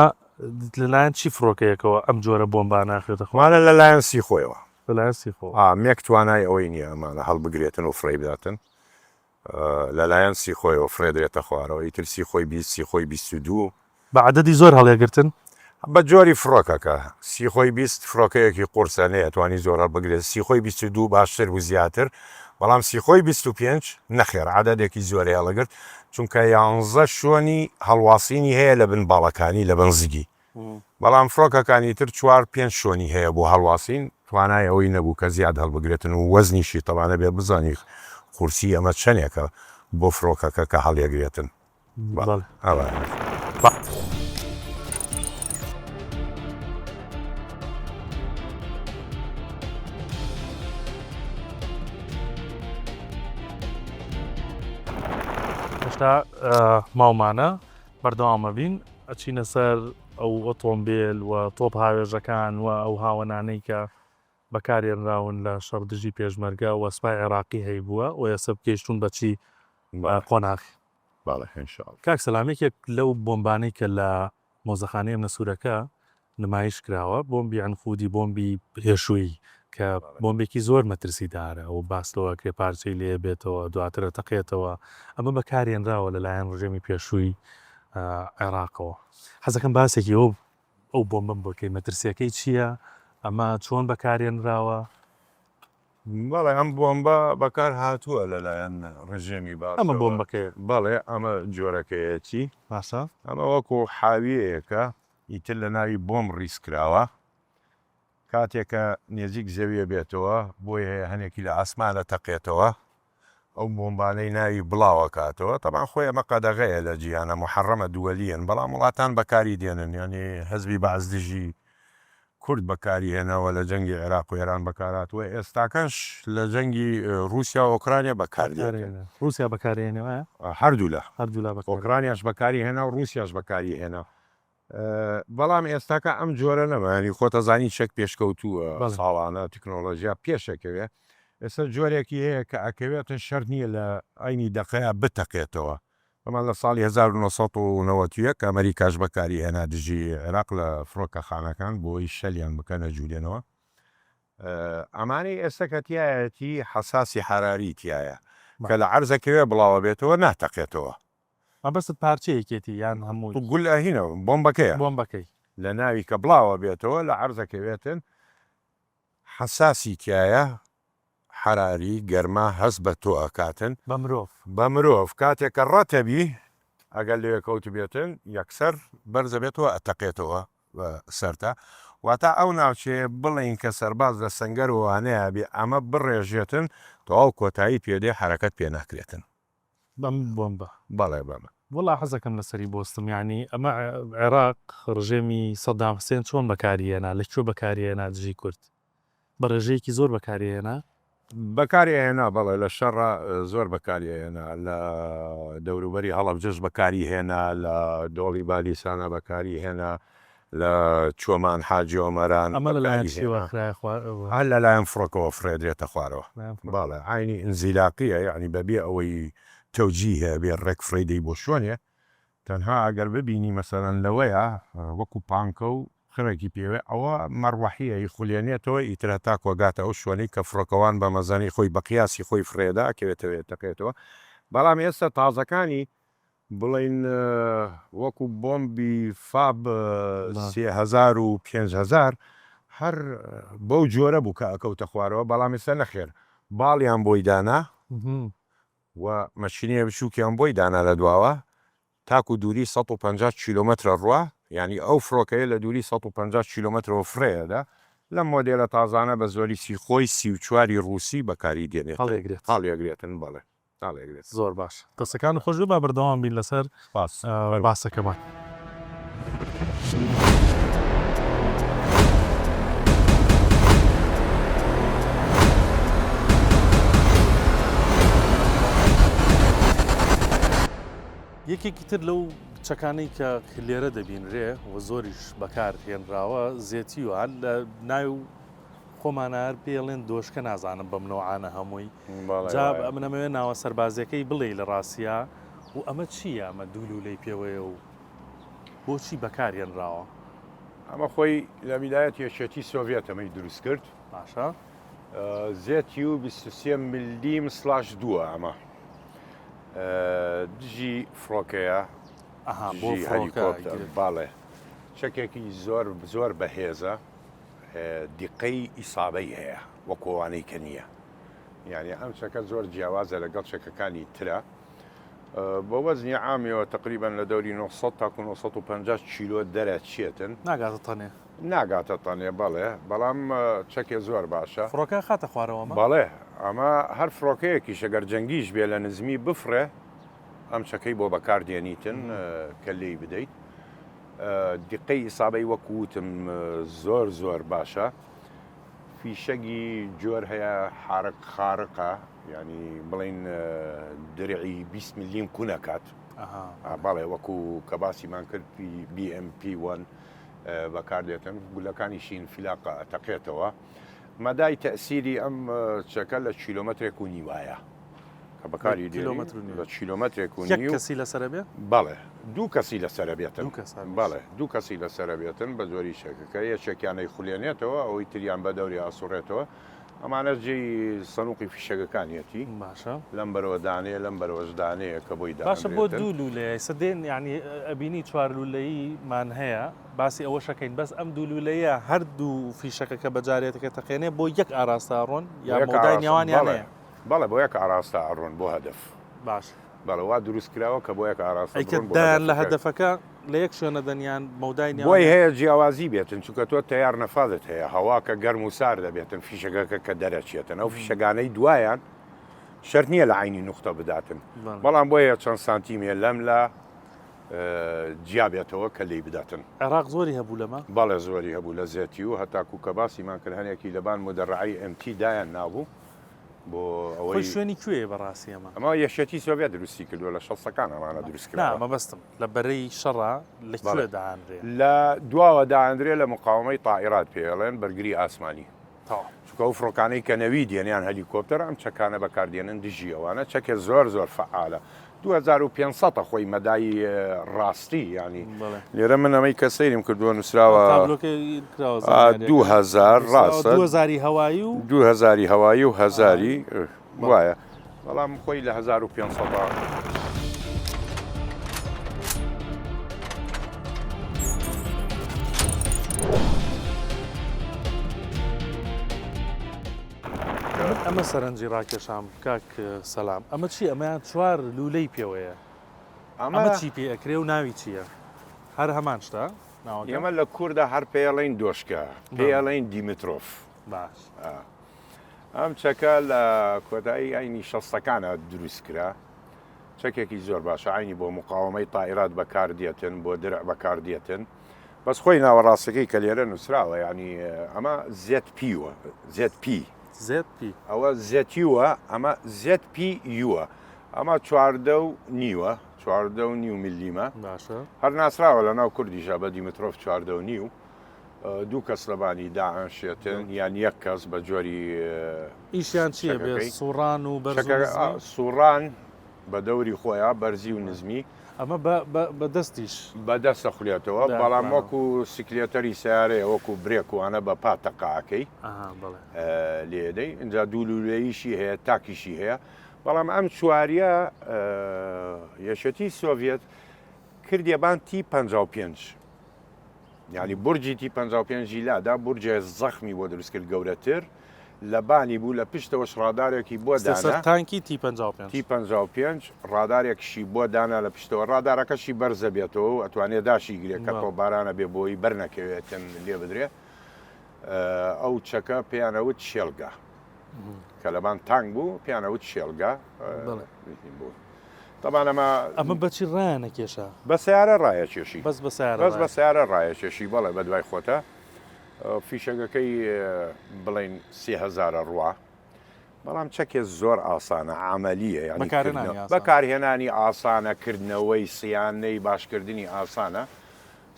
لەلایەن چی فڕۆکەیەکەوە ئەم جۆرە بۆمبانە خێتە خوانە لەلایەن سیخۆیەوە لەلایەن سیخۆ مێک توانای ئەوەی نییە ئەمانە هەڵبگرێتن و فڕێ بداتن لەلایەن سیخۆیەوە فرێدرێتە خوارەوە ئیتر سیخۆی 20 سیخۆی 22 بە عەدەدی زۆر هەڵێگرتن بە جۆری فڕۆکەکە سیخۆی 20 فڕۆکەیەکی قورسانەیە توانی زۆر هەڵبگرێت سیخۆی 22 باشتر و زیاتر بەڵام سیخۆی 25 نەخێر عەدەدێکی زۆری هەڵەگرت چونکە 11 شوۆنی هەڵواسینی هەیە لە بن باڵەکانی لە بنزگی بەڵام فڕۆکەکانی تر 4-5 شوۆنی هەیە بۆ هەڵواسین توانای ئەوەی نەبوو کە زیاد هەڵبگرێتن و وەزنیشی تەوانە بێ بزانی قورسی ئەمە چەندێکە بۆ فڕۆکەکە کە هەڵیەگرێتن ماومانە بەردەوامە بین ئەچینە سەر ئەو ئۆتۆمبیل و تۆپ هاوێژەکان و ئەو هاوەنانەی کە بەکارێنراون لە شەڕدژی پێشمەرگە و سوپای عێراقی هەیبووە و ئێستا بکەیشتون بەچی قۆناغی باڵێ انشاءڵ کاک سەلامێکێک لەو بۆمبانەی کە لە مۆزەخانەیە نەسوورەکە نمایش کراوە بۆمبی عنخودی بۆمبی هێشووی کە بۆمبێکی زۆر مەترسیدارە و باستەوە کرێ پارچەی لێ بێتەوە دواترە تەقێتەوە ئەمە بەکارێنراوە لەلایەن ڕژێمی پێشووی عێراقەوە حەزەکەم باسێکی ئەو بۆمبم بۆکەی مەترسیەکەی چییە ئەمە چۆن بەکارێنراوە بەڵێ ئەم بۆمبە بەکار هاتووە لەلایەن ڕژێمی باس ئەمە بۆمبەکەی بەڵێ ئەمە جۆرەکەیەتی باشە ئەمە وەکو حاویەیەکە ئیتر لە ناوی بۆم ڕیسکراوە کاتێکە نێزیک زەویە بێتەوە بۆی هەیە هەنێکی لە ئاسمانە تەقێتەوە ئەو بۆمبانەی ناوی بڵاوە کاتەوە تەمان خۆی ئەمە قەدەغەیە لە جیهانە محەڕەمە دووەلیەن بەڵام وڵاتان بەکاری دێنن ینی حەزبی بەعزدژی کورد بەکاری هێنەوە لە جەنگی عێراق و ئێران بەکاراتوە ئێستاکەش لە جەنگی رووسیا و ئۆکرانیا بەکاردێنێن رووسیا بەکارێنەوە هەردوو لە هەردوولا ئۆکرانیاش بەکاری هێنا و رووسیاش بەکاری هێنا بەڵام ئێستاکە ئەم جۆرە نەمانی خۆتەزانی چەک پێشکەوتووە ساڵانە تکنۆلۆژیا پێشەکەوێ ئێستا جۆرێکی هەیە کە ئەکەوێتە شەر نییە لە ئاینی دەقەیە بتەقێتەوە ئەمان لە ساڵی 1990 ئەمریکاش بەکاری هێنا دژی عێراق لە فڕۆکەخانەکان بۆی شەلیان بکەنە جوولێنەوە ئەمانی ئێستاکەتیایەتی حەساسی حراری تایە کە لە عەرزەکەوێ بڵاوە بێتەوە ناتەقێتەوە مەبەست پارچەیەکێتی یان هەموو گول ئەهینەوە بۆمبەکەیە بۆمبەکەی لە ناوی کە بڵاوە بێتەوە لە عەرزەکەوێتن حەساسی تایە حراری گەرما هەست بە تۆ ئەکاتن بە مرۆڤ کاتێککە ڕەتەبی ئەگەر لێ کەوت بێتن یەکسەر بەرزە بێتەوە ئەتەقێتەوە سەرتا واتە ئەو ناوچەیە بڵین کە سەرباز لە سەنگەر وانەیە بێ ئەمە بڕێژێتن تەواو کۆتایی پێدێ حرەکەت پێ ناکرێتن بەم بۆمبە بەڵێ بەمە وڵا حەزەکەم لەسەری بۆستم ینی ئەمە عێراق ڕژێمی سەدام حوسێن چۆن بەکاریێنا لەکوێ بەکاریێنا دژی کورد بە ڕێژەیەکی زۆر بەکاریێنا بەکاریهێنا بەڵێ لە شەڕە زۆر بەکاریهێنا لە دەوروبەری هەڵەبجەش بەکاری هێنا لە دۆڵی بالیسانە بەکاری هێنا لە چۆمان حاجی ئۆمەران ئەمە هەر لەلایەن فڕۆکەوە فرێدرێتە خوارەوە باڵێ عینی ئنزیلاقیە یعنی بەبێ ئەوەی تەوجی هەیە بێ ڕێک فرەیدەی بۆ شوێنێ تەنها ئەگەر ببینی مەسەرەن لەوەیە وەکو پانکە و خڕێکی پێوێ ئەوە مەڕوەحیە خوولێنێتەوە ئیترە تا کۆگاتە ئەو شوێنەی کە فڕۆکەوان بە مەزانی خۆی بە قیاسی خۆی فرێدا کەوێتەوێت تەقێتەوە بەڵام ئێستا تازەکانی بڵین وەکو بۆمبی فاب 3000 و 5000 هەر بەو جۆرە بوو کە ئەکەوتە خوارەوە بەڵام ئێستا نەخێر باڵیان بۆی دانا و مەشینە بچووکیان بۆی دانا لە دواوە تاکو دووری 150 کیلومتر ڕوا ینی ئەو فڕۆکەیە لە دووری 150 کیلومترەوە فرەیەدا لە مۆدێلە تازانە بە زۆری خۆی 34 رووسی بەکاری دێنێت هەڵێگرێتن بەڵێ هەڵێگرێت زۆر باش دەستەکان خۆش با بەردەوام بین لەسەر باسەکەمان یەکێکی تر لەو چەکانەی کە لێرە دەبینرێ و زۆریش بەکار هێنراوە زێتی و هەر لە ناو خۆمانار پێڵێن دۆشکە نازانم بەم نەوعانە هەمووی جا منەمەوێ ناوە سەربازەکەی بڵێ لە ڕاستیا و ئەمە چییە ئەمە دوولولەی پێوەیە و بۆچی بەکار هێنراوە ئەمە خۆی لە میلایەت یەکێتی سۆڤێت ئەمەی دروست کرد باشە زێتی و 23 ملیم سلاش دووە ئەمە دژی فڕۆکەیە باڵێ چەکێکی زۆر بەهێزە دیقەی ئیسابەی هەیە وەکۆوانەی کە نییە یعنی ئەم چەکە زۆر جیاوازە لەگەڵ چەکەکانی ترە بە وەزنی عامیەوە تقریبان لە دەوری 900 تا 950 کیلۆ دەرەچێتن ناگاتە تەنێ بەڵێ بەڵام چەکێ زۆر باشە فڕۆکە خاتە خوارەوە بەڵێ ئەمە هەر فڕۆکەیەکی شەگەر جەنگیش بێ لە نزمی بفرێ ئەم چەکەی بۆ بەکاردێنیتن کە لێی بدەیت دیقەی ئیسابەی وەکوتم زۆر باشە فیشەگی جۆر هەیە حارق خارقە ینی بڵین درعی 20 میلیم کوونەکات باڵێ وەکو کە باسیمان کرد BMP1 بەکاردێتن گولەکانیشین فیلاقە ئەتەقێتەوە مەدای تەسیری ئەم چەکە لە کیلۆمەترێک و نیوایە کە بەکاری کیلۆمەتر و نیو. بە کیلۆمەترێک و یەک نیو کەسی لەسەر بێ بەڵێ دوو کەسی لەسرە بێتن دوو کەس هەن. بەڵێ دوو کەسی لەسرە بێتن بە زۆری شەکەکە یەکێکیانەی خولێنێتەوە ئەوەی تریان بە دەوری ئاسوڕێتەوە ئەمانە جێی سنووقی فیشەکەکانیەتی باشە لەم بەرەوە دانەیە لەم بەرەوەش دانەیە کە بۆی باشە بۆ دوو لولەیە سەدێن یعنی ئەبینی چوار لولەییمان هەیە باسی ئەوە شەکەین بەس ئەم دوو لولەیە هەردوو فیشەکە کە بەجارێتەکە تەقێنێ بۆ یەک ئاراستە ڕۆن یا مۆدای نێوانیان هەیە بەڵێ بۆ یەک ئاراستە ئەڕۆن بۆ هەدف باش بەڵەوا دروست کراوە کە بۆ یەک ئاراستە ئەیکە دایان لە هەدەفەکە لە یەک شوێنە دەنیان مەودای بۆی نێوان هەیە جیاوازی بێتن چونکە تۆ تیار نەفادت هەیە هەواکە گەرم و سار دەبێتن فیشەکەکە کە دەرەچێتن ئەو فیشەگانەی دوایان شەرت نییە لە عینی نوختە بداتن بەڵام بۆیە چەند سانتیمێ لەم لە جیابێتەوە کە لی بداتن عێراق زۆری هەبوو لەمە بەڵێ زۆری هەبوو لە زێتی و هەتاکو کە باسیمان کرد هەنێکی لەبان مدەڕعی ئەمتی دایان نابوو بۆ خۆی ئەوەی شوێنی کوێ بەڕاستی ئەمە ئەمە یەشەتی سۆڤێت دروستی کردووە لە شەستەکان ئەمانە دروست نا کراوە مەبەستم لە بەرەی شەڕا لەکوێ داهانرێ لە دواوە داهاندرێ لە مقاومەی تائیرات پێڵێن بەرگری ئاسمانی تاو چکە ئەو فڕۆکانەی کە نەوی دێنیان هەلیکۆپتەر ئەم چەکانە بەکاردێنن دژی ئەوانە چەکێ زۆر زۆر فعالە 2500 خۆی مەدای ڕاستی ینی لێرە من ئەمەی کە سەیرم کردووە نووسراوە 2000 ڕاستە 2000 هەوایی و 2000 هەوایی و هەزاری وایە بەڵام خۆی لە 1500 ئەمە سەرنجی ڕاکێشام کاک سەلام ئەمە چی ئەمەیان چوار لولەی پێوەیە ئەمە چی پێ ئەکرێ و ناوی چییە هەر هەمان شتا ئێمە لە کووردا هەر پێڵین دۆشکە پێڵین دیمترۆف باش ئەم چەکە لە کۆتایی ئاینی شەستەکانە دروست کرا چەکێکی زۆر باشە ئاینی بۆ مقاومەی تائیرات بەکاردێتن بۆ درع بەکاردێتن بەس خۆی ناوەڕاستەکەی کە لێرە نووسراوە ینی ئەمە زێت پیوە زێت پی زێت پی ئەوە زێتیوە ئەمە زێت پی یووە ئەمە 4.5 4.5 میلیمە باشە هەر ناسراوە لە ناو کوردیشە بە دیمترۆف 4.5 دوو کەس لەبانی داعشێتن یان یەک کەس بە جۆری ئیشیان چییە بێ سوڕان و سوڕان بە دەوری خۆیان بەرزی و نزمی ئەمە بەدەستیش بەدەستە خولێتەوە بەڵام وەکو سیکلێتەری سیارەیە وەکو برێکوانە بە پاتەقاکەی لێدەی اینجا دوولولەیشی هەیە تاکیشی هەیە بەڵام ئەم چواریە یەشەتی سۆڤێت کردێبان تی 55 یعنی بورجی تی 55 لادا بورجە زەخمی بۆ دروست کرد گەورەتر لە بانی بوو لە پشتەوەش ڕادارێکی بۆ دانا تانکی تی 55 تی 55 ڕادارێکشی بۆ دانا لە پشتەوە ڕادارەکەشی بەرزە بێتەوە و ئەتوانێت داشی گرێت کە تۆ بارانە بێ بۆی بەرنەکەوێتن لێ بدرێ ئەو چەکە پێیانەوت شێلگا کە لەبان تانگ بوو پێیانەوت شێلگا بوو طبعا ئەمە بەچی ڕایانە کێشە بە سیارە ڕایە کێشی بەس بە سیارە ڕایە کێشی بەڵێ بە دوای خۆتە فیشەکەکەی بڵین 3000 ڕوا بەڵام چەکێ زۆر ئاسانە عملیە یعنی بەکارهێنانی ئاسانەکردنەوەی سیانەی باشکردنی ئاسانە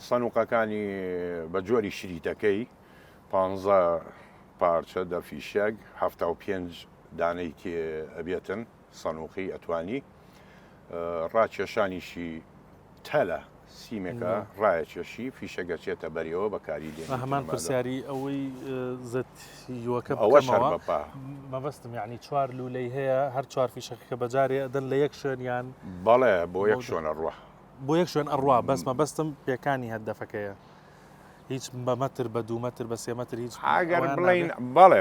سەنووقەکانی بە جۆری شریتەکەی 15 پارچە دە فیشەک 75 دانەی تێ ئەبێتن سەنووقی ئەتوانی ڕاکێشانیشی تەلە سیمێکە ڕایەکێشی فیشەگە چێتە بەریەوە بەکاری دێن هەمان پرسیاری ئەوەی زەتیوەکە ئەوە شەربەپا مەبەستم یعنی چوار لولەی هەیە هەر چوار فیشەکە بەجارێ دەن لە یەک شوێنیان بەڵێ بۆ یەک شوێنە ڕوە بۆ یەک شوێن ئەڕوا بەس مەبەستم پێکانی هەدەفەکەیە هیچ بە مەتر بە 2 مەتر بە 3 مەتر هیچ ئەگەر بڵین بەڵێ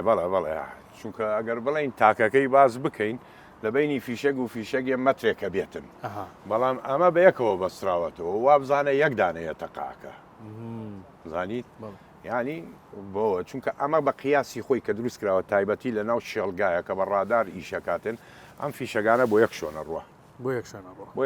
چونکە ئەگەر بڵین تاکەکەی باز بکەین لە بینی فیشەگ و فیشەگێ مەترێکە بێتن بەڵام ئەمە بە یەکەوە بەستراوەتەوە وا بزانە یەک دانەیە تەقاکە زانیت ینی بۆ چونکە ئەمە بە قیاسی خۆی کە دروست کراوە تایبەتی لە ناو شێڵگایە کە بە ڕادار ئیشەکاتن ئەم فیشەگانە بۆ یەک شۆنە ڕوە بۆ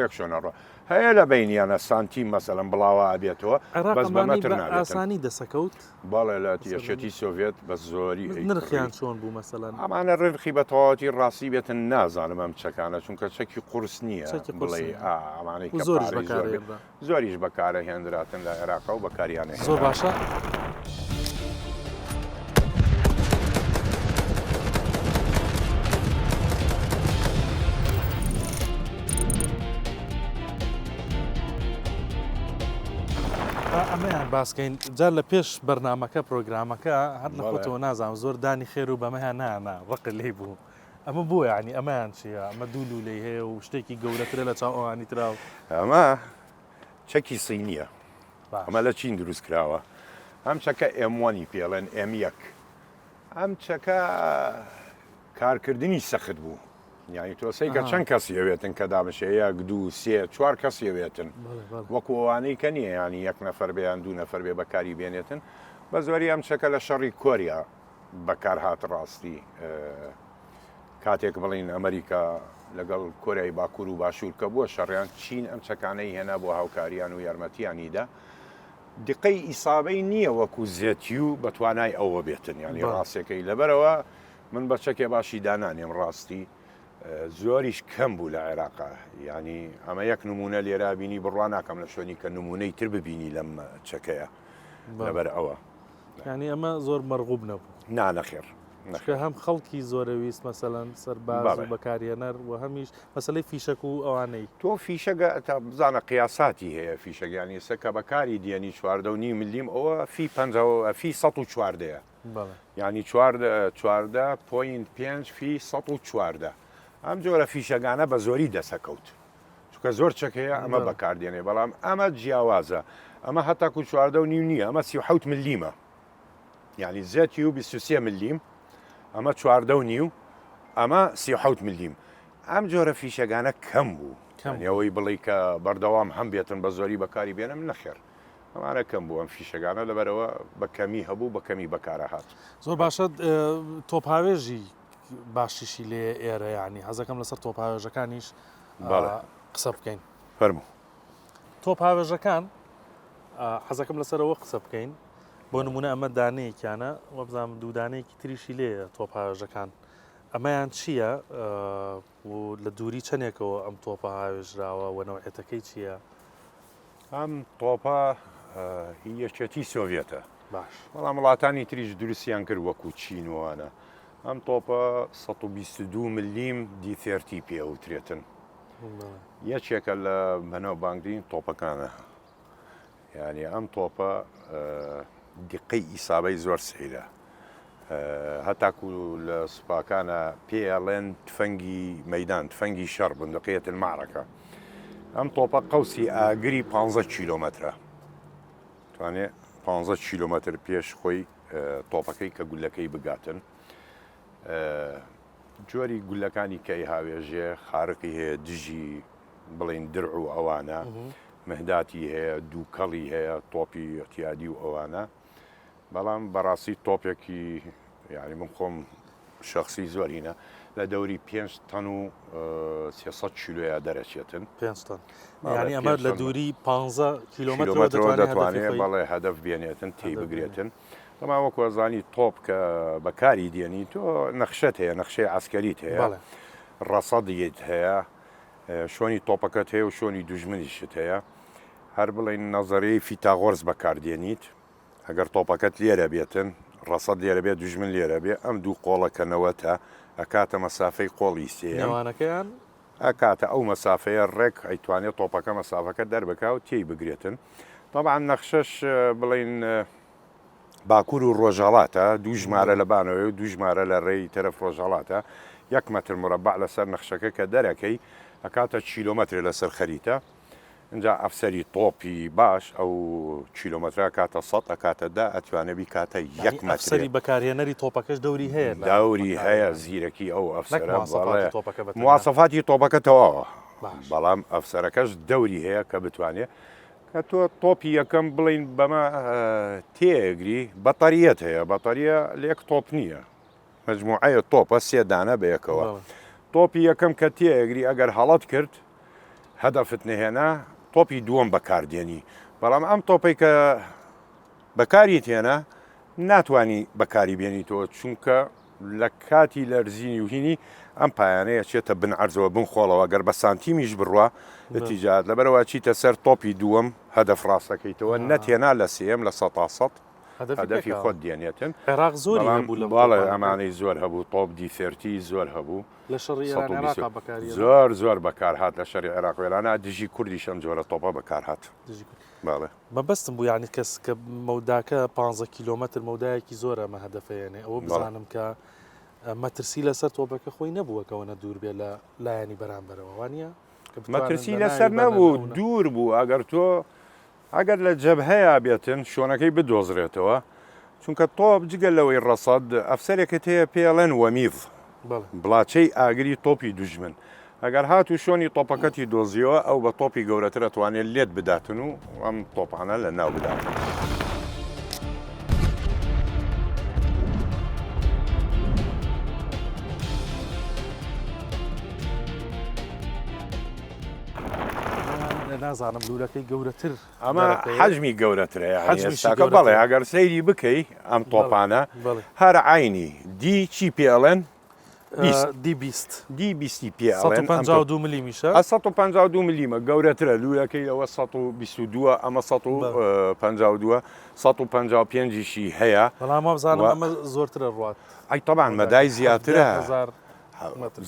یەک شۆنە ڕوە هەیە لە بینیانە سانتیم مەسەلەن بڵاوە ئەبێتەوە بەس بە مەتر ئاسانی دەسەکەوت بەڵێ لە یەشێتی سۆڤێت بە زۆری نرخیان چۆن بوو مەسەلەن ئەمانە ڕێنخی بە تەواوەتی ڕاستی بێتن نازانم ئەم چەکانە چونکە چەکی قورس نییە بڵێ ئەمانەی زۆریش بەکارە هێنراتن لە عێراقا و بەکاریانە زۆر باشە. ئەمەیان باسکەین جار لە پێش بەرنامەکە پرۆگرامەکە هەر لە بەڵێ. خۆتەوە نازانم زۆر دانی خێر و بەمەیان نانا ڕق لێ بوو ئەمە بووە یعنی ئەمەیان چیە ئەمە دوو لولەی هەیە و شتێکی گەورەترە لە چاو ئەوانی تراو ئەمە چەکی سینیە باش. ئەمە لە چین دروست کراوە ئەم چەکە ئێموانی پێڵێن ئێم1 ئەم چەکە کارکردنی سەخت بوو یعنی تۆسەی کە چەند کەسیەوێتن کە دامەشەیە دوو سێ چوار کەسیەوێتن وەکو ئەوانەی کە نییە ینی یەک نەفەر بێیان دوو نەفەر بێ بەکاری بێنێتن بە زۆری ئەم چەکە لە شەڕی کۆریا بەکار هات ڕاستی کاتێک بڵین ئەمریکا لەگەڵ کۆریای باکوور و باشوور کە بووە شەڕیان چین ئەم چەکانەی هێنا بۆ هاوکاریان و یارمەتیانیدا دقەی ئیسابەی نییە وەکو زێتی و بە توانای ئەوە بێتن ینی ڕاستەکەی لەبەرەوە من بە چەکێ باشی دانانێم ڕاستی زۆریش کەم بوو لە عێراقا ینی ئەمە یەک نمونە لێرا بینی بڕوان ناکەم لە شوێنی کە نمونەی تر ببینی لەم چەکەیە لەبەر ئەوە ینی ئەمە زۆر مەرغوب نەبوو نانەخێر کە هەم خەڵکی زۆرەویست مەسەلەن سەرباز و بەکارهێنەر و هەمیش مەسلەی فیشەک و ئەوانەی تۆ فیشەگە تا بزانە قیاساتی هەیە فیشەگەانی سەکە بەکاری دیێنی 4.5 ملیم ئەوە فی 14 ینی 14.5 فی 14 ئەم جۆرە فیشەگانە بە زۆری دەسەکەوت چکە زۆر چەکەیە ئەمە بەکاردێنێ بەڵام ئەمە جیاوازە ئەمە هەتاکو 4.5 نییە ئەمە 37 ملیمە یعنی زێتی و 23 ملیم ئەمە 4.5 ئەمە 37 ملیم ئەم جۆرە فیشەگانە کەم بوو ئەوەی بڵی کە بەردەوام هەم بێتن بە زۆری بەکاری بێنم نەخێر ئەمانە کەم بوو ئەم فیشەگانە لەبەرەوە بە کەمی هەبوو بە کەمی بەکارە هات زۆر باشە تۆپاوێژی باشیشی لێ ئێرە ینی حەزەکەم لەسەر تۆپاوێژەکانیش قسە بکەین فەرموو تۆپاوێژەکان حەزەکەم لەسەرەوە قسە بکەین بۆ نمونە ئەمە دانەیەکیانە وە بزانام دوودانەیەکی تریشی لێە تۆپاوێژەکان ئەمەیان چییە و لە دووری چەندێکەوە ئەم تۆپە هاوێژراوە و نەوعێتەکەی چییە؟ ئەم تۆپە یەکێتی سۆڤێتە باش بەڵام وڵاتانی تریش دروستیان کرد وەکو چینوانە ئەم تۆپە 122 ملیم دیثێرتی پێوترێتن یەکێکە لە بەنەو بانگدین تۆپەکانە یعنی ئەم تۆپە دیقەی ئیسابەی زۆر سەیرە هەتاکو لە سوپاکانە پێڵێن تفەنگی مەدان تفەنگی شەڕ بندقەتن معرەکە ئەم تۆپە قەوسی ئاگری 15 کیلۆمەترە توانێت 15 کیلۆمەتر پێش خۆی تۆپەکەی کە گولەکەی بگاتن جۆری گولەکانی کەی هاوێژێ خارقی هەیە دژی بڵین درع و ئەوانە مەهداتی هەیە دووکەڵی هەیە تۆپی احتیادی و ئەوانە بەڵام بەڕاستی تۆپێکی یعنی من خۆم شخصی زۆرینە لە دەوری 5 تەن و 300 کیلۆیە دەرەچێتن 5 تەن ینی ئەمە لە دووری 15 کیلۆمەترەوە دەتوانێت بەڵێ هەدەف بێنێتن تێی بگرێتن ئەما وەکو ئەزانی تۆپ کە بەکاری دێنی تۆ نەخشەت هەیە نەخشەی عسکەریت هەیە ڕەسەدیت هەیە شۆنی تۆپەکەت هەیە و شۆنی دوژمنیشت هەیە هەر بڵین نەزەرەیە فیتاغۆرس بەکاردێنیت ئەگەر تۆپەکەت لێرە بێتن ڕەسەد لێرە بێت دوژمن لێرە بێ ئەم دوو قۆڵەکەنەوەتە ئەکاتە مەسافەی قۆڵی سێوانەکەیان ئەکاتە ئەو مەسافەیە ڕێک ئەیتوانێت تۆپەکە مەسافەکە دەربکە و تێی بگرێتن طبعا نەخشەش بڵین باکوور و ڕۆژهەڵاتە دوو ژمارە لە بانەوەی و دوو ژمارە لە ڕێی تەرەف ڕۆژهەڵاتە 1 مەتر مربع لەسەر نەخشەکە کە دەرەکەی ئەکاتە کیلۆمەتر لەسەر خەریتە اینجا ئەفسەری تۆپی باش ئەو کیلۆمەترا کاتە 100 ئەکاتەدا ئەتوانەبی کاتە 1 مەتری بەکارهێنەری تۆپەکەش دەوری هەیە داوری هەیە زیرەکی ئەو ئەفسەرە مواسەفاتی تۆپەکەتەوە بەڵام ئەفسەرەکەش دەوری هەیە کە بتوانێت کە تۆ تۆپی یەکەم بڵین بەمە تێگری بەتەریەت هەیە بەتەریە لێک تۆپ نییە مەجموعەیە تۆپە سێدانە بەیەکەوە تۆپی یەکەم کە تێگری ئەگەر هەڵەت کرد هەدەفت نهێنا تۆپی دووەم بەکاردێنی بەڵام ئەم تۆپی کە بەکاری تێنە ناتوانانی بەکاری بێنیتەوە چونکە لە کاتی لەرزینی و هینی ئەم پایانەیە چێتە بن عەرزەوە بن خۆڵەوە گەر بە سانتیمیش بڕوە ئەتیجات لەبەرەوە چیتە سەر تۆپی دووەم هەدەف ڕاستەکەیتەوە نەتێنا لە سێم لە 100 هەدەفی خۆت دێنێتن عێراق زۆری هەبوو لە باڵێ ئەمانەی زۆر هەبوو تۆپ دی30 زۆر هەبوو لە شەڕی عێراق بەکاری زۆر بەکار هات لە شەڕی عێراق وێرانە دژی کوردی شەم جۆرە تۆپە بەکار هات باڵێ مەبەستم بوو یعنی کەس کە مەوداکە 15 کیلۆمەتر مەودایەکی زۆر ئەمە هەدەفێنێ ئەوە بزانم کە مەترسی لەسەر تۆپەکە خۆی نەبووەکەوەنە دوور بێ لە لایەنی بەرامبەرەوە وانە مەترسی لەسەر نەبوو دوور بوو ئەگەر تۆ ئەگەر لە جەبهەیە بێتن شۆنەکەی بدۆزرێتەوە چونکە تۆپ جگەل لەوەی ڕەسەد ئەفسەرێکت هەیە پێڵێن وەمیڤ بڵاچەی ئاگری تۆپی دوژمن ئەگەر هات و شۆنی تۆپەکەتی دۆزیەوە ئەو بە تۆپی گەورەتر ئەتوانێت لێت بداتن و ئەم تۆپانە لە ناو بداتن. نازانم لولەکەی گەورەتر ئەمە حەجمی گەورەترە ئێستاکە بەڵێ ئەگەر سەیری بکەی ئەم تۆپانە هەر عینی دی چی پێڵێن دی20 پێڵێن 152 ملیمیشە 152 ملیمە گەورەترە لولەکەی ئەوە 122 ئەمە 152 155شی هەیە بەڵام بزانم ئەمە زۆرترە ڕوات ئەی تەبان مەدای زیاترە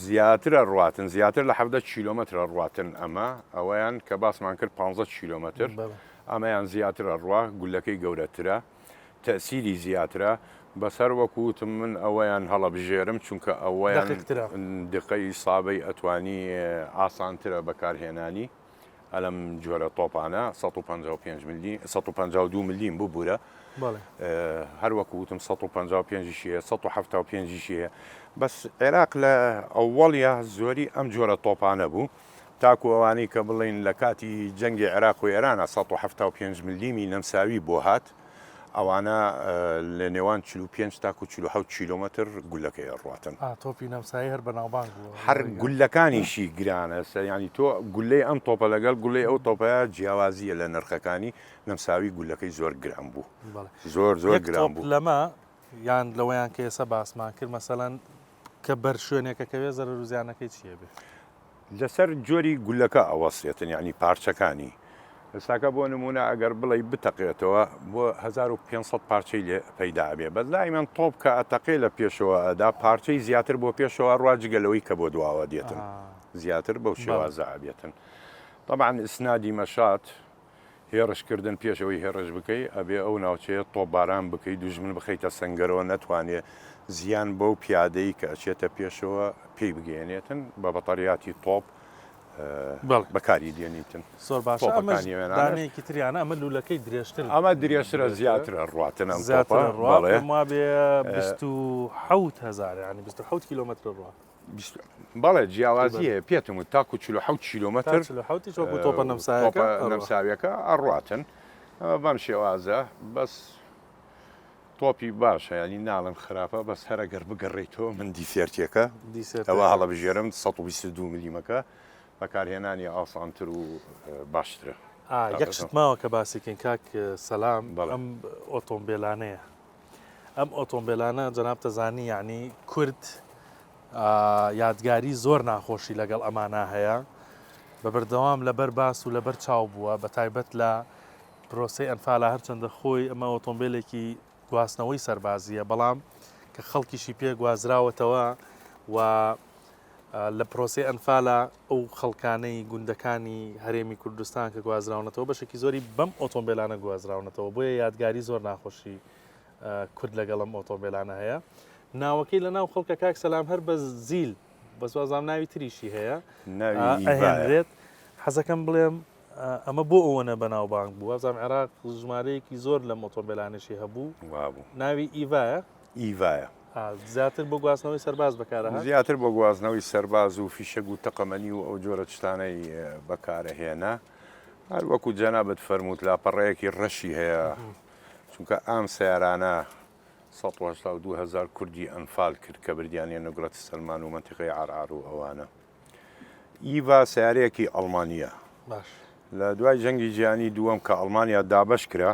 زیاترە ڕواتن زیاتر لە 70 کیلۆمەترە ڕواتن ئەمە ئەوەیان کە باسمان کرد 15 کیلۆمەتر ئەمەیان زیاترە ڕوا گولەکەی گەورەترە تەسیری زیاترە بەسەر وەکوتم من ئەوەیان هەڵە بژێرم چونکە ئەوەیان دقەی سابەی ئەتوانی ئاسانترە بەکارهێنانی ئەلەم جۆرە تۆپانە 155 ملی 152 ملیم ببوورە هەر وەکوتم 155 175 بەس عێراق لە ئەوڵە زۆری ئەم جۆرە تۆپانە بوو تاکو ئەوانەی کە بڵین لە کاتی جەنگی عێراق و ئێرانە 175 ملیمی نەمساوی بۆ هات ئەوانە لە نێوان 45 تاکو 47 کیلۆمەتر گولەکەی ڕاتن تۆپی نەمسایی هەر بەناوبانگ هەر گولەکانیشی گرانە ینی تۆ گولەی ئەم تۆپە لەگەڵ گولەی ئەو تۆپەیە جیاوازیە لە نرخەکانی نەمساوی گولەکەی زۆر گران بوو زۆر گران بوو لەمە یان لەوەیان کە ئێستا باسمان کرد مەسەڵەن کە بەر شوێنێکەکەوێ زەرەر و زیانەکەی چیە بێ لەسەر جۆری گولەکە ئەوەسێتن یعنی پارچەکانی ئێستاکە بۆ نمونە ئەگەر بڵێ بتەقێتەوە بۆ 1500 پارچەی لێ پەیدا بێ بەس لایمەن تۆپ کە ئەتەقێ لە پێشەوە ئەدا پارچەی زیاتر بۆ پێشەوە ڕواجگەلەوەی کە بۆ دواوە دێتن زیاتر بەو شێوازە بێتن طبعا ئسنادی مەشات هێڕشکردن پێشەوەی هێڕش بکەی ئەبێ ئەو ناوچەیە تۆپباران بکەی دوژمن بخەیتە سنگەرەوە نەتوانێت زیان بەو پیادەی کە ئەچێتە پێشەوە پێی بگەێنێتن بە بەتەریاتی تۆپ بەکاری دێنیتن زۆر باشەیەکی تریانە ئەمە لولەکەی درێژتر ئەمە درێژترە زیاترە ڕاتن وا بێ 27,000 ینی 27 کیلۆمەتر ڕوا بەڵێ جیاوازیە پێتم و تاکو 47 کیلۆمەتر تۆپە نەمساویەکە ئەڕاتن بەم شێوازە بەس تۆپی باشە ینی ناڵم خراپە بەس هەرەگەر بگەڕێیتەوە من دیسێرتێکە ئەوە هەڵە بژێرم 122 ملیمەکە بەکارهێنانی ئاسانتر و باشترە یەکشت ماوە کە باسیکەین کاک سەلام ئەم ئۆتۆمبیلانەیە ئەم ئۆتۆمبیلانە جەناب تەزانی یعنی کورد یادگاری زۆر ناخۆشی لەگەڵ ئەمانە هەیە بە بەردەوام لەبەر باس و لەبەر چاو بووە بە تایبەت لە پرۆسی ئەنفالە هەرچەندە خۆی ئەمە ئۆتۆمبیلێکی گواستنەوەی سەربازیە بەڵام کە خەڵکیشی پێ گوازراوەتەوە و لە پرۆسی ئەنفالە ئەو خەڵکانەی گوندەکانی هەرێمی کوردستان کە گوازراونەتەوە بەشێکی زۆری بەم ئۆتۆمبیلانە گوازراونەتەوە بۆیە یادگاری زۆر ناخۆشی کورد لەگەڵم ئۆتۆمبیلانە هەیە ناوەکەی لە ناو خەڵکە کاک سەلام هەر بە زیل بەسوازام ناوی تریشی هەیە ئەهێنرێت حەزەکەم بڵێم ئەمە بۆ ئەوەنە بەناوبانگ بوو وازام عێراق ژمارەیەکی زۆر لە ئۆتۆمبیلانشی هەبوو ناوی ئیڤایە ئیڤایە زیاتر بۆ گواستنەوەی سەرباز بەکارە زیاتر بۆ گوازنەوەی سەرباز و فیشەگ و تەقەمەنی و ئەو جۆرە شتانەی بەکارەهێنا هەر وەکو جەنابەت فەرمووت لاپەڕەیەکی ڕەشی هەیە چونکە ئام سیارانە 182,000 کوردی ئەنفال کرد کە بردیانە نەگرەت سەلمان و منتیقی عرعار و ئەوانە ئیڤا سیارەیەکی ئەڵمانیە لە دوای جەنگی جیهانی دووەم کە ئەڵمانیا دابەش کرا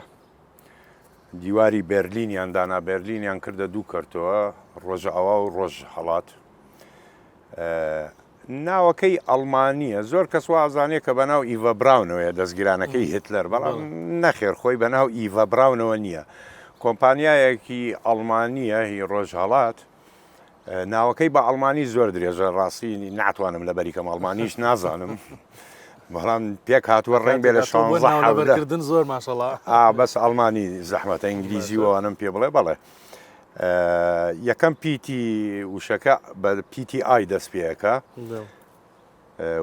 دیواری بەرلینیان دانا بەرلینیان کردە دوو کەرتەوە ڕۆژە ئەوە و ڕۆژ هەڵات ناوەکەی ئەڵمانیە زۆر کەس وازانێت کە بەناو ئیڤە براونەوەیە دەستگیرانەکەی هتلەر بەڵام نەخێر خۆی بەناو ئیڤە براونەوە نییە کۆمپانیایەکی ئەڵمانیە هی ڕۆژهەڵات ناوەکەی بە ئەڵمانی زۆر درێژە ڕاستی ناتوانم لە بەریکەم ئەڵمانیش نازانم بەڵام پێک هاتووە ڕێنگ بێ لە شانزەکردن زۆر ماشەڵا بەس ئەڵمانی زەحمەتە ئینگلیزی وانم پێ بڵێ بڵێ یەکەم پیتی وشەکە بە PTI دەست پێەکە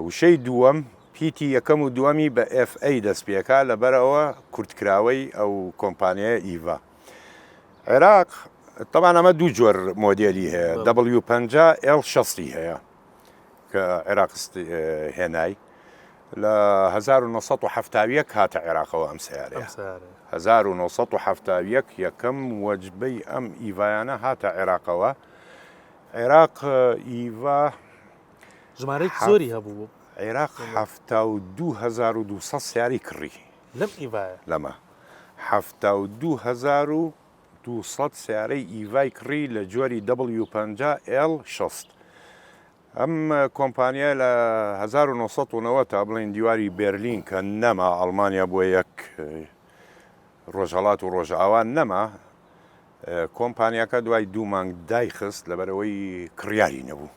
وشەی دووەم پیتی یەکەم و دووەمی بە FA دەست پێەکە لەبەرەوە کورتکراوەی ئەو کۆمپانیایە ئیڤا عێراق طبعا ئەمە دوو جۆر مۆدیێلی هەیە W50 L60 هەیە کە عێراق هێنای لە 1970 هاتە عێراقەوە ئەم سیارەیە 1970 یەکەم وەجبەی ئەم ئیڤایانە هاتە عێراقەوە عێراق ئیڤا ژمارەی زۆری هەبوو عێراق 22,200 سیاری کڕی لەم ئیڤایە لەمە 22,200 سیارەی ئیڤای کڕی لە جۆری W50 L60 ئەم کۆمپانیە لە 1990 تا بڵین دیواری بێرلین کە نەما ئەڵمانیا بۆ یەک ڕۆژهەڵات و ڕۆژئاوان نەما کۆمپانیاکە دوای 2 مانگ دایخست لەبەرەوەی کڕیاری نەبوو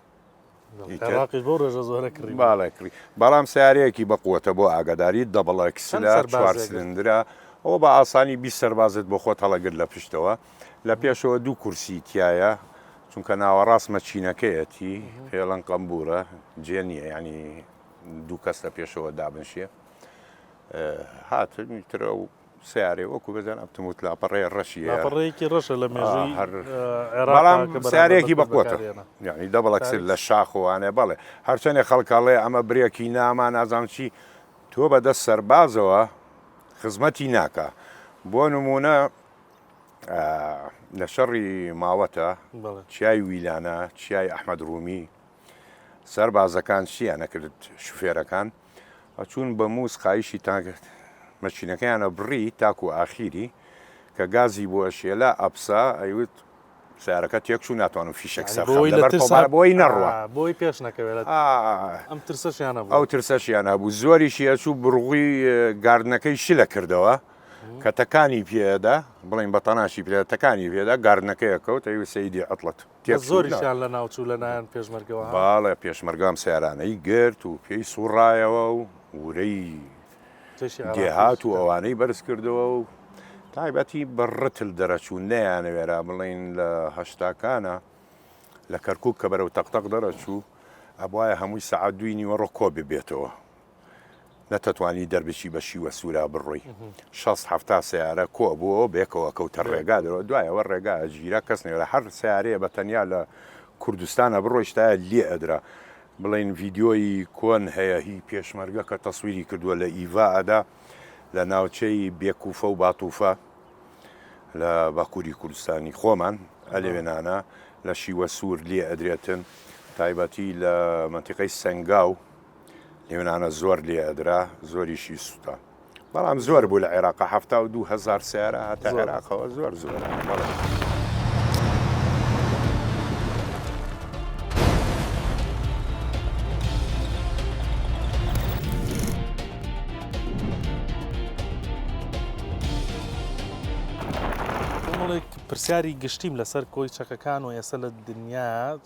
عێراقیش بۆ ڕێژە زۆرە کڕی باڵێکڕی بەڵام سیارەیەکی بەقوتە بۆ ئاگاداری دەبڵەکسلە 4 سلندرە ئەوە بە ئاسانی 20 سەربازت بۆ خۆت هەڵەگرت لە پشتەوە لە پێشەوە 2 کورسی تایە چونکە ناوەڕاست مەچینەکەیەتی پێڵەن قەمبورە جێ نییە ینی 2 کەس لە پێشەوە دابنشێ هاتترە و سیارێ وەکو بەزان ئەپتموت لاپەڕێ ڕەشیە ڕێکی ڕەشە لە مێژووی بەڵام سیارێکی بەقوتە یعنی دەبڵەکسل لە شاخوانێ بەڵێ هەرچەندێ خەڵکاڵێ ئەمە برێکی نامان نازانام چی تۆ بەدەست سەربازەوە خزمەتی ناکە بۆ نمونە لە شەڕی ماوەتە چیای ویلانە چیای ئەحمەد ڕوومی سەربازەکان چیان نەکرد شوفێرەکان ئەچوون بە مووس خایشی تاگرت مەچینەکەیانە بڕی تاکو ئاخیری کە گازی بۆ شێلا ئەپسا ئەیوت سیارەکە تێکش و ناتوانم فیشێک بۆی نەڕوە بۆی پێش نەکەوێت ئەم ترسەشیانە ئەو ترسەشیان هەبوو زۆریشی ئەچوو بڕغوی گاردنەکەی شلە کردەوە کە تەکانی پێدا بڵین بە تەناشی پێتەکانی پێدا گاردنەکەیە کەوت ئەوی سەیدی عەتڵەت زۆریشیان لە ناوچوو لەلایەن پێشمەرگەوە باڵێ پێشمەرگام سیارانەی گرت و پێی سوڕایەوە و ورەی دێهات و ئەوانەی بەرز کردەوە و تایبەتی بەڕتل دەرەچوو نەیانەوێرا بڵین لە هەشتاکانە لە کەرکوب کە بەرەو تەقتەق دەرەچوو ئەبواە هەمووی سەعات دوی نیوە ڕۆکۆ ببێتەوە نەتەتوانی دەربشی بە شیوە سوورا بڕۆی 6 سیارە کۆ بووە بێکەوە کەوتە ڕێگا دەرەوە دوایەوە ڕێگا ژیرە کەس نێرە هەر سیارەیە بە تەنیا لە کوردستانە بڕۆیشتایە لێ ئەدرا بڵین ڤیددیۆی کۆن هەیە هی پێشمەرگە کە تەسویری کردووە لە ئیڤادا لە ناوچەی بێکوفە و باتوفە لە باکووری کوردستانی خۆمان ئەلێوێنانە لە شیوە سوور لێ ئەدرێتن تایبەتی لە منتیقەی سنگاو لێوێنانە زۆر لێ ئەدرا زۆریشی سووتە بەڵام زۆر بوو لە عێراق 72,000 سیارە هاتە عێراقەوە زۆر زۆر پرسیاری گشتیم لەسەر کۆی چەکەکان و ئێستا لە دنیا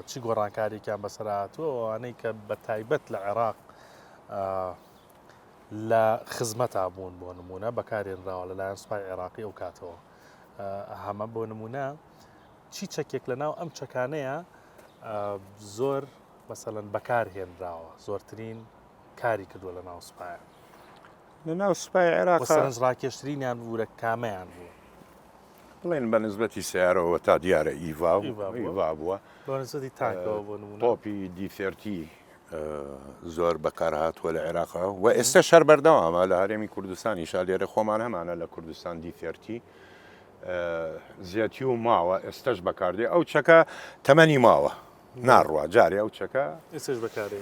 چی گۆڕانکاریێکیان بەسەرهاتووە ئەوانەی کە بە تایبەت لە عێراق لە خزمەتا بوون بۆ نمونە بەکارێنراوە لەلایەن سوپای عێراقی ئەو کاتەوە هەمە بۆ نمونە چی چەکێک لەناو ئەم چەکانەیە زۆر مەسەڵەن بەکارهێنراوە زۆرترین کاری کردووە لە ناو سوپایە لە ناو سوپای عێراق سەرنج ڕاکێشترینیان بوو کامەیان بوو بڵێن بە نسبەتی سیارەوە تا دیارە ئیڤا بووە تۆپی دیفێرتی زۆر بەکارهاتووە لە عێراقەوە و ئێستا شەر بەردەوامە لە هەرێمی کوردستانی شالێرە خۆمان هەمانە لە کوردستان دیفێرتی زیەتی و ماوە ئێستش بەکاردێ ئەو چەکە تەمەنی ماوە ناڕوە جارێ ئەو چەکە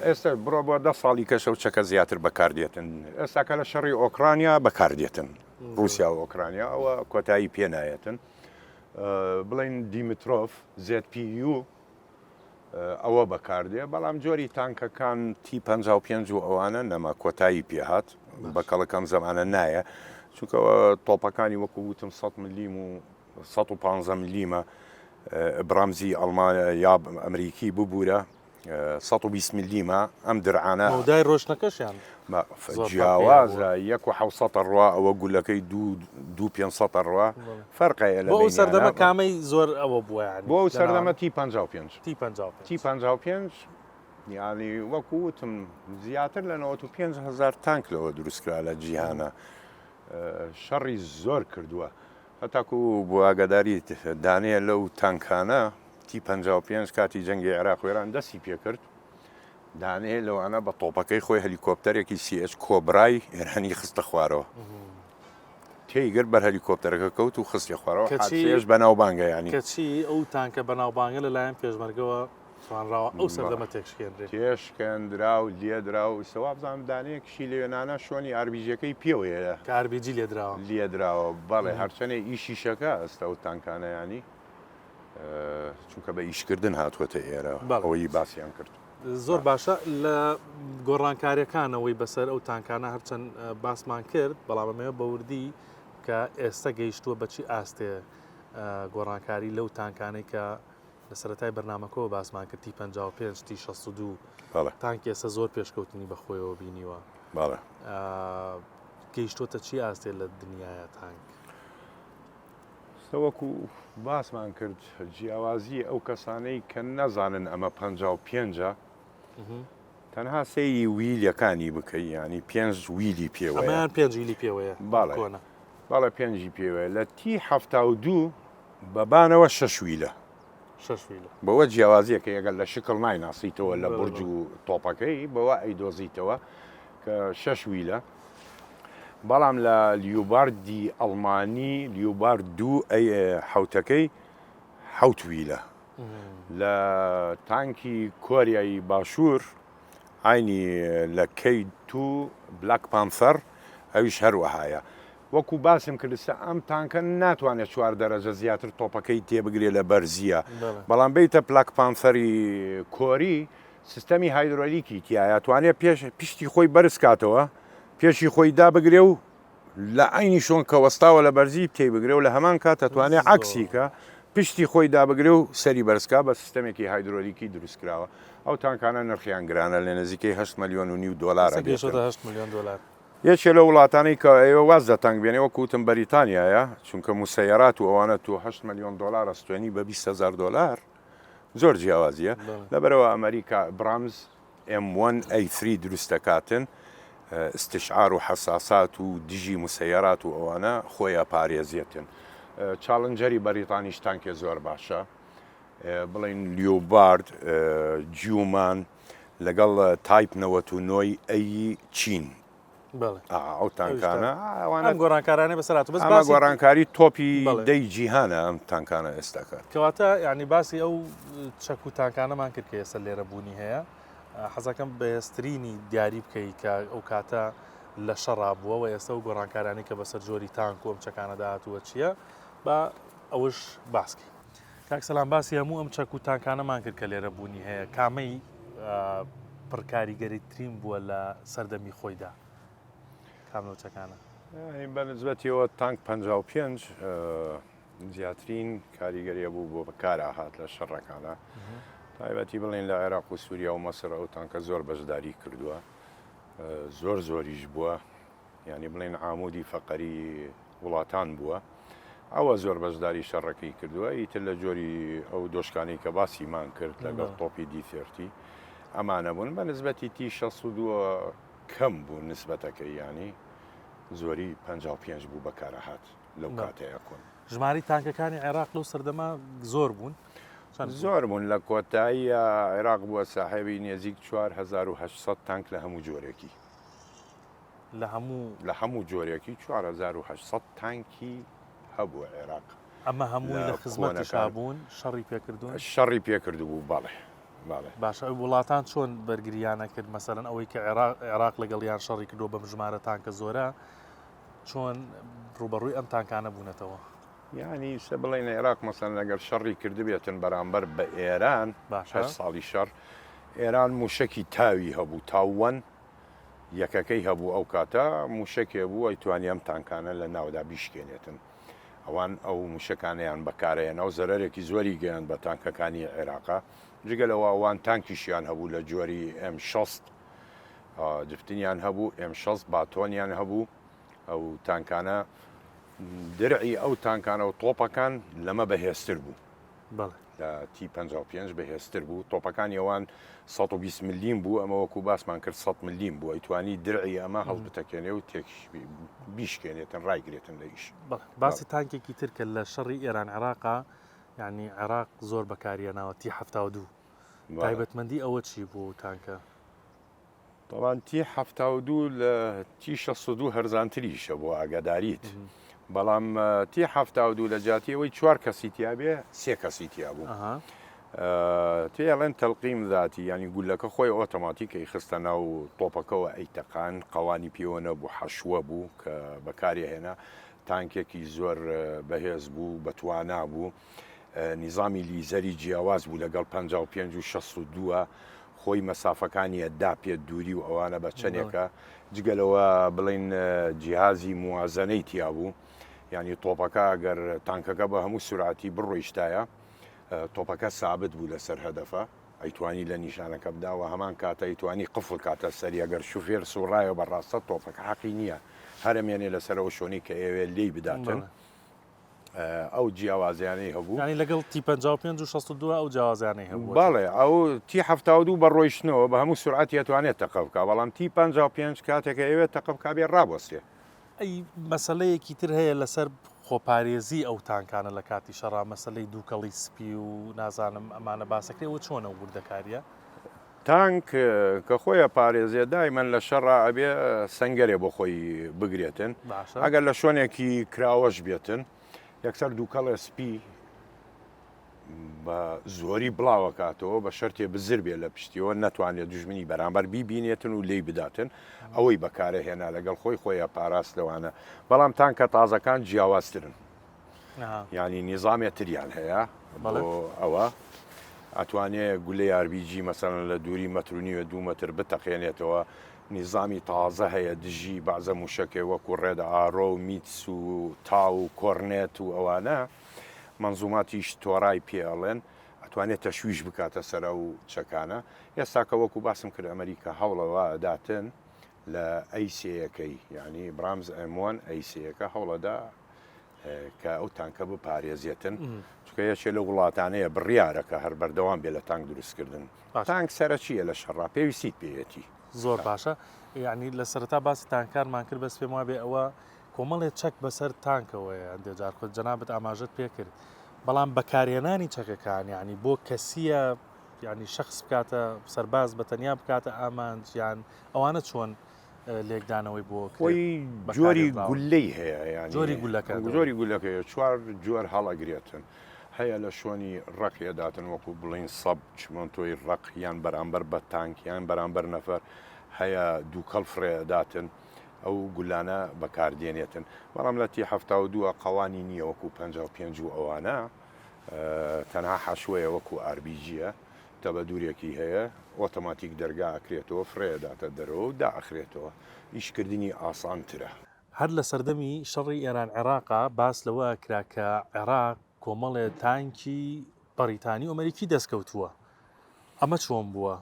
ئێستا بڕۆ بۆ 10 ساڵی کەش ئەو چەکە زیاتر بەکاردێتن ئێستاکە لە شەڕی ئۆکرانیا بەکاردێتن رووسیا و ئۆکرانیا ئەوە کۆتایی پێنایەتن بڵین دیمترۆف ZPU ئەوە بەکاردێ بەڵام جۆری تانکەکان T55 و ئەوانە نەما کۆتایی پێهات بەکەڵەکەم زەمانە نایە چونکەوە تۆپەکانی وەکو وتم 100 ملیم و 115 میلیمە برامزی ئەڵمان یا ئەمریکی ببوورە 120 میلیمە ئەم درعانە مەودای ڕۆشنەکەشیان جیاوازە 1 ڕوا ئەوە گولەکەی 2500 ڕوا فەرقەیە بۆ سەردەمە کامەی زۆر ئەوە بووە بۆ سەردەمە تی 55 تی 55 یانی وەکو وتم زیاتر لە 95,000 تانک لەوە دروستکرا لە جیهانە شەڕی زۆر کردووە هەتاکو بۆ ئاگاداری دانەیە لەو تانکانە تی 55 کاتی جەنگی عێراق وێران دەستی پێکرد دانەیە لەوانە بە تۆپەکەی خۆی هەلیکۆپتەرێکی CH کۆبرای ئێرانی خستە خوارەوە تێیگەر بەر هەلیکۆپتەرەکە کەوت و خستی خوارەوە حادسەیەش بەناو بانگە ینی کەچی ئەو تانکە بەناوبانگە لەلایەن پێشمەرگەوە سوانراوە ئەو سەردەمە تێکشکێنرێت تێشکێنرا و لێدرا و سەوا بزانام دانەیەکشی لە وێنانە شۆنی ئاربیژەکەی پێوەیە کە ئاربیجی لێدراوە بەڵێ هەرچەنێ ئیشی شەکە ئەستا و تانکانە ینی چونکە بە ئیشکردن هاتووەتە ئێرە ئەوەی باسییان کرد زۆر باشە لە گۆڕانکاریەکانەوەی بەسەر ئەو تانکانە هەرچەند باسمان کرد بەڵامەوە بەوردی کە ئێستا گەیشتووە بەچی ئاستێ گۆڕانکاری لەو تانکانەی کە لە سەرەتای بەرنامەکەەوە باسمان کرد تی 55 تی 62 تانکی ئێستا زۆر پێشکەوتنی بەخۆیەوە بینیوە گەیشتۆتە چی ئاستێ لە دنیاە تانک وەکو باسمان کرد جیاوازی ئەو کەسانەی کە نەزانن ئەمە 55 تەنها سەیری ویلەکانی بکەی ینی 5 ویلی پێوەیە 5 ویلی پێوەیە باڵە 5 پێوەیە لە تی 72 بەبانەوە 6 ویلە بەوە جیاوازیەکە ئەگەر لە شکل نایناسیتەوە لە برج و تۆپەکەی بەوە ئەیدۆزیتەوە کە 6 ویلە بەڵام لە لیوباردی ئەڵمانی لیوبارد دوو حوتەکەی حوت ویلە لە تانکی کۆریایی باشوور ئاینی لە کەیت و بلاک پانفەر ئەویش هەروەهایە وەکو باسم کردستە ئەم تانکە ناتوانێت 4 دەرەجە زیاتر تۆپەکەی تێبگرێ لە بەرزیە بەڵام بیتە پلاک پانفەری کۆری سیستەمی هایدرۆلیکی تیایەتوانێت پشتی خۆی بەرز کاتەوە پێشی خۆی دابگرێ و لە ئاینی شۆن کە وەستاوە لە بەرزی پێی بگرێ و لە هەمان کات دەتوانێت عکسیکە پشتی خۆی دابگرێ و سەری بەرزکا بە سیستەمێکی هایدرۆلیکی دروستکراوە ئەو تانکانە نرخیان گرانە لە نزیکەی 8 ملیۆن و نیو دۆلارە یەکێ لە وڵاتانەی کە ئێوە واز دەتانک بێنێ وەکوتم بەریتانیایە چونکە موسەیەرات و ئەوانە تو 8 ملیۆن دلار ئەستوێنی بە 20,000 دلار زۆر جیاوازیە لەبەرەوە ئەمریکا برامز M1A3 دروست دەکاتن استشعار و حساسات و دژی موسەیەرات و ئەوانە خۆیان پارێزیێتن چاڵنجەری بەریتانیش تانکێ زۆر باشە بڵین لیۆبارد جیومان لەگەڵ تایپ 99 ئەی چین ئەو تانکانە ئەم گۆڕانکارانە بەسەرات ئەمە گۆڕانکاری تۆپی دەی جیهانە ئەم تانکانە ئێستاکات کەواتە یعنی باسی ئەو چەک و تانکانەمان کرد کە ئێستا لێرە بوونی هەیە حەزەکەم بەهێزترینی دیاری بکەیت کە ئەو کاتە لە شەڕابووەوە ئێستا و گۆڕانکارانی کە بەسەر جۆری تانک و ئەم چەکانە داهاتووە چییە بە ئەوش باسکی کاکسەلام باسی هەموو ئەم چەک و تانکانەمان کرد کە لێرە بوونی هەیە کامەی پڕکاریگەریترین بووە لە سەردەمی خۆیدا کامەوە چەکانە بەنسبەتیەوە تانک 55 زیاترین کاریگەریە بوو بۆ بەکارە هات لە شەڕەکانە تایبەتی بڵێن لە عێراق و سووریا و مەسر ئەو تانکە زۆر بەشداری کردووە زۆریش بووە ینی بڵێن ئامودی فەقەری وڵاتان بووە ئەوە زۆر بەشداری شەڕەکەی کردووە ئیتر لە جۆری ئەو دۆشکانی کە باسیمان کرد لەگەڵ تۆپی دیفێرتی ئەمانە بوون بە نسبەتی تی 62 کەم بوو نسبەتەکەی ینی زۆری 55 بوو بەکارە هات لەو کاتەیە کۆن ژماری تانکەکانی عێراق لەو سەردەما زۆر بوون زۆر بوون لە کۆتایی عێراق بووە ساحێبی نێزیک 4800 تانک لە هەموو جۆرێکی لە هەموو جۆرێکی 4800 تانکی هەبووە عێراق ئەمە هەمووی لە خزمەتی شابوون شەڕی پێکردوون شەڕی پێکردو بوو باڵێ باشە وڵاتان چۆن بەرگریانە کرد مەسەرەن ئەوەی کە عێراق لەگەڵیان شەڕی کردو بەم ژمارە تانکە زۆرە چۆن ڕوبەڕووی ئەم تانکانە بوونەتەوە یعنی سە بڵێن عێراق مەسەن لەگەر شەڕی کردو بێتن بەرامبەر بە ئێران 6 ساڵی شەڕ ئێران موشکی تاوی هەبوو تاوەن یەکەکەی هەبوو ئەو کاتە موشکێ بوو ئەیتوانی ئەم تانکانە لە ناودا بیشکێنێتن ئەوان ئەو موشکانیان بەکارەیەن ئەو زەرەرێکی زۆری گەیان بە تانکەکانی عێراقا جگەلەوە ئەوان تانکیشیان هەبوو لە جۆری M60 جفتنیان هەبوو M60 باتۆنیان هەبوو ئەو تانکانە درعی ئەو تانکانە و تۆپەکان لەمە بەهێزتر بوو لە T55 بەهێزتر بوو تۆپەکانی ئەوان 120 ملیم بوو ئەمە وەکو باسمان کرد 100 ملیم بوو ئەیتوانی درعی ئەمە هەڵ بتەکێنێ و تێکش بیشکێنێتن ڕایگرێتن لە ئیش باسی تانکێکی ترکە لە شەڕی ئێران عێراقا یعنی عێراق زۆر بەکاریەناوە T72 تایبەتمەندی ئەوە چی بوو تانکە؟ طبعاً T72 لە T62 هەرزانتریشە بۆ ئاگاداریت بەڵام T72 لە جاتیەوەی 4 کەسی تیابێ 3 کەسی تیا بوو تێڵێن تەلقیم ذاتی ینی گولەکە خۆی ئۆتۆماتیکەی خستە ناو تۆپەکەەوە ئەیتەقان قەوانی پێوەنە بوو حەشوە بوو کە بەکاری هێنا تانکێکی زۆر بەهێز بوو بەتوانا بوو نیزامی لیزەری جیاواز بوو لەگەڵ 55 و 62 خۆی مەسافەکانی ئەدا پێ دووری و ئەوانە بە چەندێکە جگەلەوە بڵین جیهازی موازنەی تیا بوو ینی تۆپەکە گەر تانکەکە بە هەموو سوراتی بڕۆیشتایە تۆپەکە سابت بوو لەسەر هەدەفە ئەیتوانی لە نیشانەکە بداوە هەمان کاتە ئەیتوانی قفڵ کاتە سەری ئەگەر شوفێر سوڕایە بەڕاستە تۆپەکە حەقی نییە هەرمێنێ لەسەرەوە شۆنی کە ئێوێ لی بداتن ئەو جیاوازیانەی هەبوو ینی لەگەڵ T55 و 62 ئەو جیاوازیانەی هەبوو باڵێ ئەو T72 بە ڕۆیشتنەوە بە هەموو سورعاتی ئەتوانێت تەقە بکە بەڵام T55 کاتێکە ئەوێت تەقە بکە بێ ڕابوەستێ ئەی مەسلەیەکی تر هەیە لەسەر خۆپارێزی ئەو تانکانە لە کاتی شەڕا مەسلەی دووکەڵی سپی و نازانم ئەمانە باسەکەی ئەوە چۆنە وردەکاریە تانک کە خۆیە پارێزیە دایمەن لە شەڕا ئەبێ سەنگەرێ بۆ خۆی بگرێتن ئەگەر لە شوێنێکی کراوەش بێتن یەکسەر دووکەڵێ سپی بە زۆری بڵاوە کاتەوە بە شەرتێ بزر بێ لە پشتیەوە نەتوانێت دوژمنی بەرامبەر بیبینێتن و لی بداتن ئەوەی بەکارە هێنا لەگەڵ خۆیە پاراست لەوانە بەڵام تانکە تازەکان جیاوازترن ینی نیزامێتریان هەیە بۆ ئەوە ئەتوانێت گولەی ئاربیجی مەسەڵەن لە دووری مەترونیوە 2 مەتر بتەقێنێتەوە نیزامی تازە هەیە دژی بەعزە موشکێ وەکو ڕێدە ئارۆ و میتس و تا و کۆرنێت و ئەوانە منزوماتیش تۆڕای پێڵێن ئەتوانێت تەشویش بکاتە سەر و چەکانە ئێستاکە وەکو باسم کرد ئەمریکا هەوڵەوە داتن لە ئەیسەکەی ینی برامز M1 ئەیسەکە هەوڵەدا کە ئەو تانکە بپارێزیێتن چکە یەکێ لە وڵاتانەیە بڕیارەکە هەر بەردەوام بێ لە تانک دروستکردن تانک سەرچیە لە شەڕا پێویستیت پێیەتی زۆر باشە یعنی لە سەرەتا باسی تانکارمان کرد بەس پێم وابێ ئەوە کۆمەڵێک چەک بەسەر تانکەوەیە ئەندێجار خۆت جەنابەت ئاماژەت پێ کرد بەڵام بەکارهێنانی چەکەکان ینی بۆ کەسیە ینی شخص بکاتە سەرباز بە تەنیا بکاتە ئامانج یان ئەوانە چۆن لێکدانەوەی بۆ خۆی جۆری گولەی هەیە جۆری گولەکە جۆری گولەکەی 4 جۆر هەڵەگرێتن هەیە لە شوۆنی ڕقیەداتن وەکو بڵین سەب چمۆنتۆی ڕق یان بەرامبەر بە تانکیان بەرامبەر نەفەر هەیە دووکەڵ فرێداتن ئەو گولانە بەکاردێنێتن بەڵام لە T72 قەوانی نییە وەکو 55 و ئەوانە تەنها حەشوەیە وەکو ئاربیجیە تە بە دوورێکی هەیە ئۆتۆماتیک دەرگا ئەکرێتەوە فرێداتە دەرەوە و داخرێتەوە ئیشکردنی ئاسانترە هەر لە سەردەمی شەڕی ئێران عێراقا باس لەوە کرا کە عێراق کۆمەڵێ تانکی بەریتانی و ئەمریکی دەستکەوتووە ئەمە چۆن بووە؟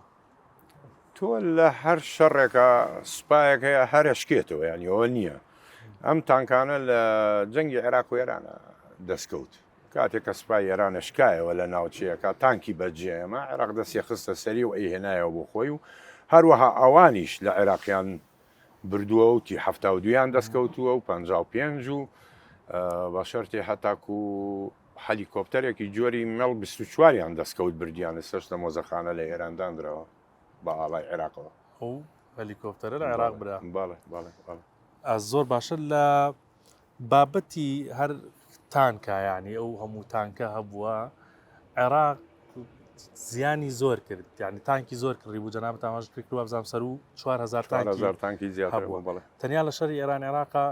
تۆ لە هەر شەڕێکە سوپایەک هەیە هەرشکێتەوە یانیەوە نییە ئەم تانکانە لە جەنگی عێراق و ئێرانە دەستکەوت کاتێک کە سوپای ئێرانە شکایەوە لە ناوچەیەەکە تانکی بەجێمە عێراق دەستی خستە سەری و ئەیهێنایەوە بۆ خۆی و هەروەها ئەوانیش لە عێراقیان بردووە و T72یان دەستکەوتووە و 55 و بە شەرتی هەتاکو هەلیکۆپتەرێکی جۆری مێڵ 24یان دەستکەوت بردیانە سەر لە مۆزەخانە لە ئێراندانرەوە بە ئاڵای عێراقەوە ئەو هەلیکۆپتەرە لە عێراق برا زۆر باشە لە بابەتی هەر تانکە ینی ئەو هەموو تانکە هەبووە عێراق زیانی زۆر کرد یعنی تانکی زۆر کردی بوو جەنابەت ئاماژ کرد بزانام سەر و 4000 تانکی زیاتر بوو تەنیا لە شەڕی ئێران عێراقا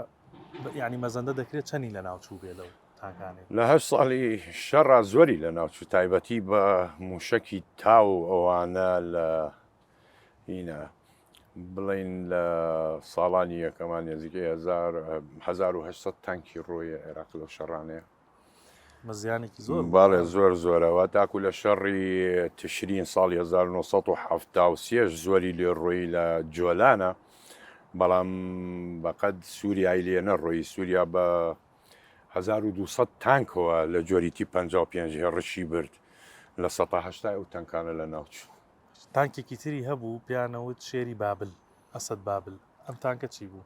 ینی مەزەندە دەکرێت چەندی لە ناوچوو بێ لەو تانکانێ لە 8 ساڵی شەڕا زۆری لە ناوچوو تایبەتی بە موشکی تاو ئەوانە لە هینە بڵین لە ساڵانی یەکەمان نزیکەی 1800 تانکی ڕۆیە عێراق لەو شەڕانەیە. مەزیانێکی زۆر باڵێ زۆر زۆرەوە تاکو لە شەڕی تشرین ساڵی 1970 زۆری لێ ڕۆی لە جۆلانە، بەڵام بەقەد سووریای لێ نەڕۆی. سووریا بە 1200 تانکەوە لە جۆری تی 55 ڕشی برد لە 1970 ئەو تەنکانە لە ناوچوو. تانکێکی تری هەبوو پیانەوت شێری بابل، ئەسد بابل. ئەم تانکە چی بوو؟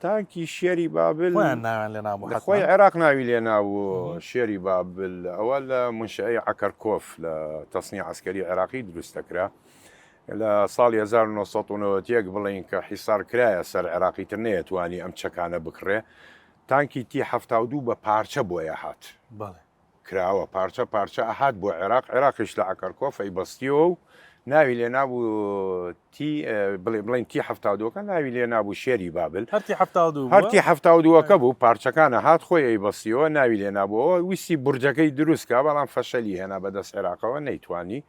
تانکی شێری بابل ناویان لێ نابوو، خۆی عێراق ناوی لێ ناوە شێری بابل. ئەوە لە منشعی عەکەرکۆف لە تەسنی عەسکەری عێراقی دروستەکرا لە ساڵی 1990 بڵین کە حیسارکرایە سەر عێراقی تر نەیەتوانی ئەم چەکانە بکڕێ. تانکی تی 72 بە پارچە بۆیە هات کراوە، پارچە ئەهات بۆ عێراق. عێراقیش لە عەکەرکۆف ئەیبەستیەوە و ناوی لێ نابوو بڵین تی 72کە ناوی لێ نابوو شێری بابل. هەرتی 72کە بوو، پارچەکانە هات خۆی ئەیبەستیەوە، ناوی لێ نابووەوە. ویستی بورجەکەی دروستکە، بەڵام فەشەلی هێنا بەدەست عێراقەوە نەیتوانی.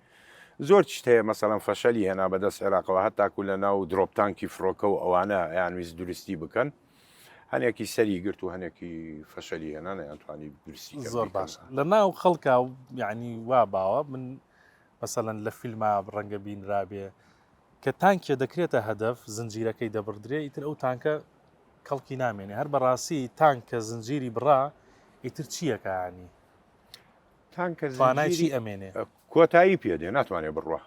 زۆر شت هەیە مەسەڵەن فەشەلی هێنا بەدەست عێراقەوە، هەتاکو لە ناو درۆپتانکی فڕۆکە و ئەوانە یانویست درستی بکەن. هەنێکی سەری گرت و هەنێکی فەشەلی هێنا نەیانتوانی درستی. زۆر باشە لە ناو خەڵکا یعنی وا باوە من مەسەڵەن لە فیلمە ڕەنگە بینرابێ کە تانکێ دەکرێتە هەدەف زنجیرەکەی دەبردرێ، ئیتر ئەو تانکە کەڵکی نامێنێ. هەر بەڕاستی تانکە زنجیری بڕا ئیتر چیەکە ینی تانکە توانایشی ئەمێنێ کۆتایی پێدێ ناتوانێت بڕوە،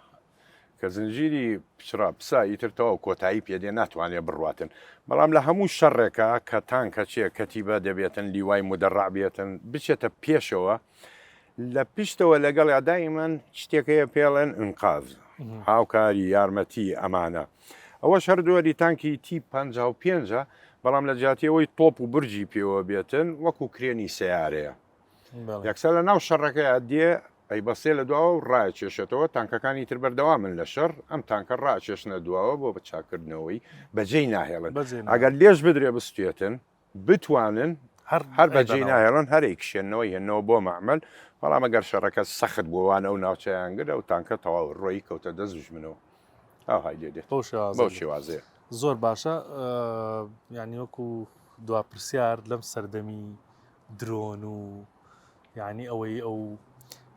کە زنجیری پچرا پسا ئیترتەوە کۆتایی پێدێ ناتوانێت بڕواتن. بەڵام لە هەموو شەڕێکە کە تانکە چیە کەتیبە دەبێتن لیوای مدەڕع بێتن بچێتە پێشەوە، لە پشتەوە لەگەڵ دایمەن شتێکەیە پێڵێن ئینقاذ، هاوکاری یارمەتی ئەمانە. ئەوە شەردووەری تانکی تی 55، بەڵام لە جاتیەوەی تۆپ و برجی پێوە بێتن وەکو کرێنی سیارەیە. یەکسەر لە ناو شەڕەکەی دێ ئەی بەسێ لە دواوە و ڕایکێشێتەوە، تانکەکانی تر بەردەوا من لە شەڕ ئەم تانکە ڕاکێشنە دواوە بۆ بە چاکردنەوەی بەجێی ناهێڵن. ئەگەر لێش بدرێ بستێتن بتوانن هەر بەجێی ناهێڵن هەرێک کشێنەوەی هێنەوە بۆ مەعمەل. بەڵام ئەگەر شەڕەکە سەخت بۆوانە و ناوچەیان گرە و تانکە تەواو ڕۆی کەوتە دەستژمنەوە. ئاهای لێ دێت بەو شێوازەیە. زۆر باشە. یعنی وەکو دواپرسیار لەم سەردەمی درۆن و یعنی ئەوەی ئەو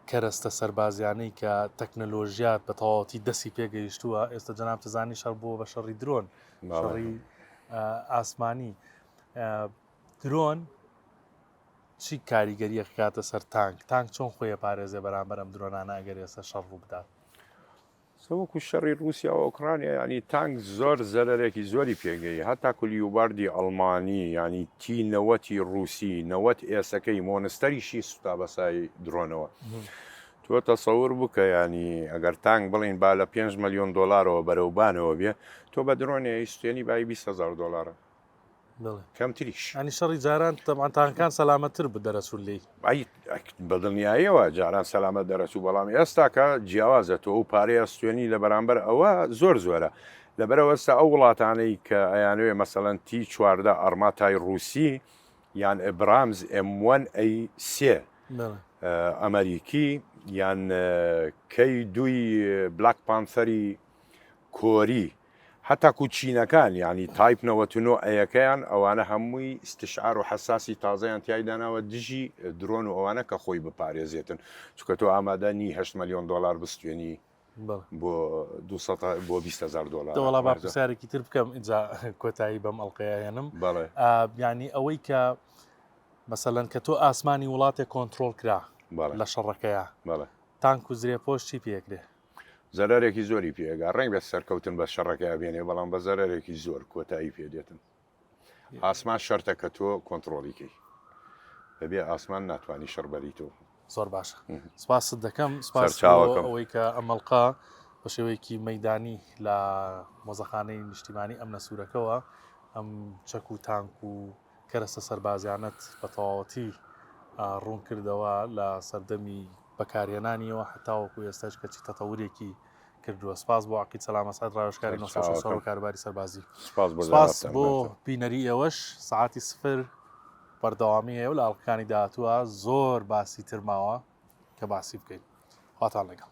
کەرەستە سەربازیانەی کە تەکنەلۆژیات بە تەواوەتی دەستی پێگەیشتووە، ئێستا جەناب تزانی شەڕ بۆ بە شەڕی درۆن، شەڕی ئاسمانی. درۆن چی کاریگەریە کاتە سەر تانک چۆن خۆیە پارێزێ بەرامبەر ئەم درۆنانە ئەگەر ئێستا شەڕ ڕوو بدات؟ سەوەکو شەڕی رووسیا و ئۆکرانیا ینی تانک زۆر زەرەرێکی زۆری پێگەی، هەتا کولیوباردی ئەڵمانی ینی تی 90 رووسی 90 ئێسەکەی مۆنستەریشی سوتا بەسای درۆنەوە. تۆ تەسەور بکە ینی ئەگەر تانک بڵین با لە 5 ملیۆن دۆلارەوە بەرەوبانەوە بێ، تۆ بە درۆنێ ئیسوێنی بای 20,000 دۆلارە کەمتریش. ئەنی شەڕی جاران تەمان تانکان سەلامەتتر بدەرەچوو لی بەدڵنیاییەوە جاران سەلامەت دەرەچوو، بەڵام ئێستا کە جیاوازە تۆ و پارەیە سوێنی لە بەرامبەر ئەوە زۆر زۆرە. لەبەرەوەستا ئەو وڵاتانەی کە ئەیانوێ مەسەڵەن تی 14 ئەرماتای رووسی یان ئەبرامز M1A3 ئەمریکی یان کەی دوی بلاک پانسەری کۆری، هەتا کوچینەکان ینی تایپ 99 ئەیەکەیان ئەوانە هەمووی استشعار و حساسی تازەیان تایداناوە دژی درۆن و ئەوانە کە خۆی بپارێزێتن، چکە تۆ ئامادەنی 8 ملیۆن دلار بستوێنی بۆ 20,000 دلار. وڵا با پرسیارێکی تر بکەم ئینجا کۆتایی بەم ئەڵلقەیەنم. ینی ئەوەی کە مەسەلەن کە تۆ ئاسمانی وڵاتێک کۆنتترۆل کرا لە شەڕەکەیە، تانک و زرێ پۆش چی پێکرێ؟ زەرارێکی زۆری پێگا ڕێنگ بە سەرکەوتن بە شەڕەکە بێنێ، بەڵام بە زەرارێکی زۆر کۆتایی پێدێتن. ئاسمان شەرتە کە تۆ کۆنتترۆلیکەی بەبێ ئاسمان ناتوانانی شەڕبەریتەوە. زۆر باشە، سپاست دەکەم. ئەوەی کە ئەمەڵقا بە شێوەیەکی مەدانی لە مۆزەخانەی نیشتیمانی ئەم نەسوورەکەەوە ئەم چەک و تانک و کەرەستە سەربازیانەت بە تەواوەتی ڕوون کردەوە لە سەردەمی بەکارهێنانیەوە هەتاوەکو ئێستاش کەچی تەتەورێکی کردووە. سپاس بۆ عقید سەلامەت ڕایۆشکاری نەسەر و کارباری سەربازی. سپاس بۆ بینەری ئێوەش. سعاتی سفر بەردەوامی هەیە و لە ئەڵلقەکانی داهاتووە زۆر باسی ترماوە کە باسی بکەین. خواتان لەگەڵ.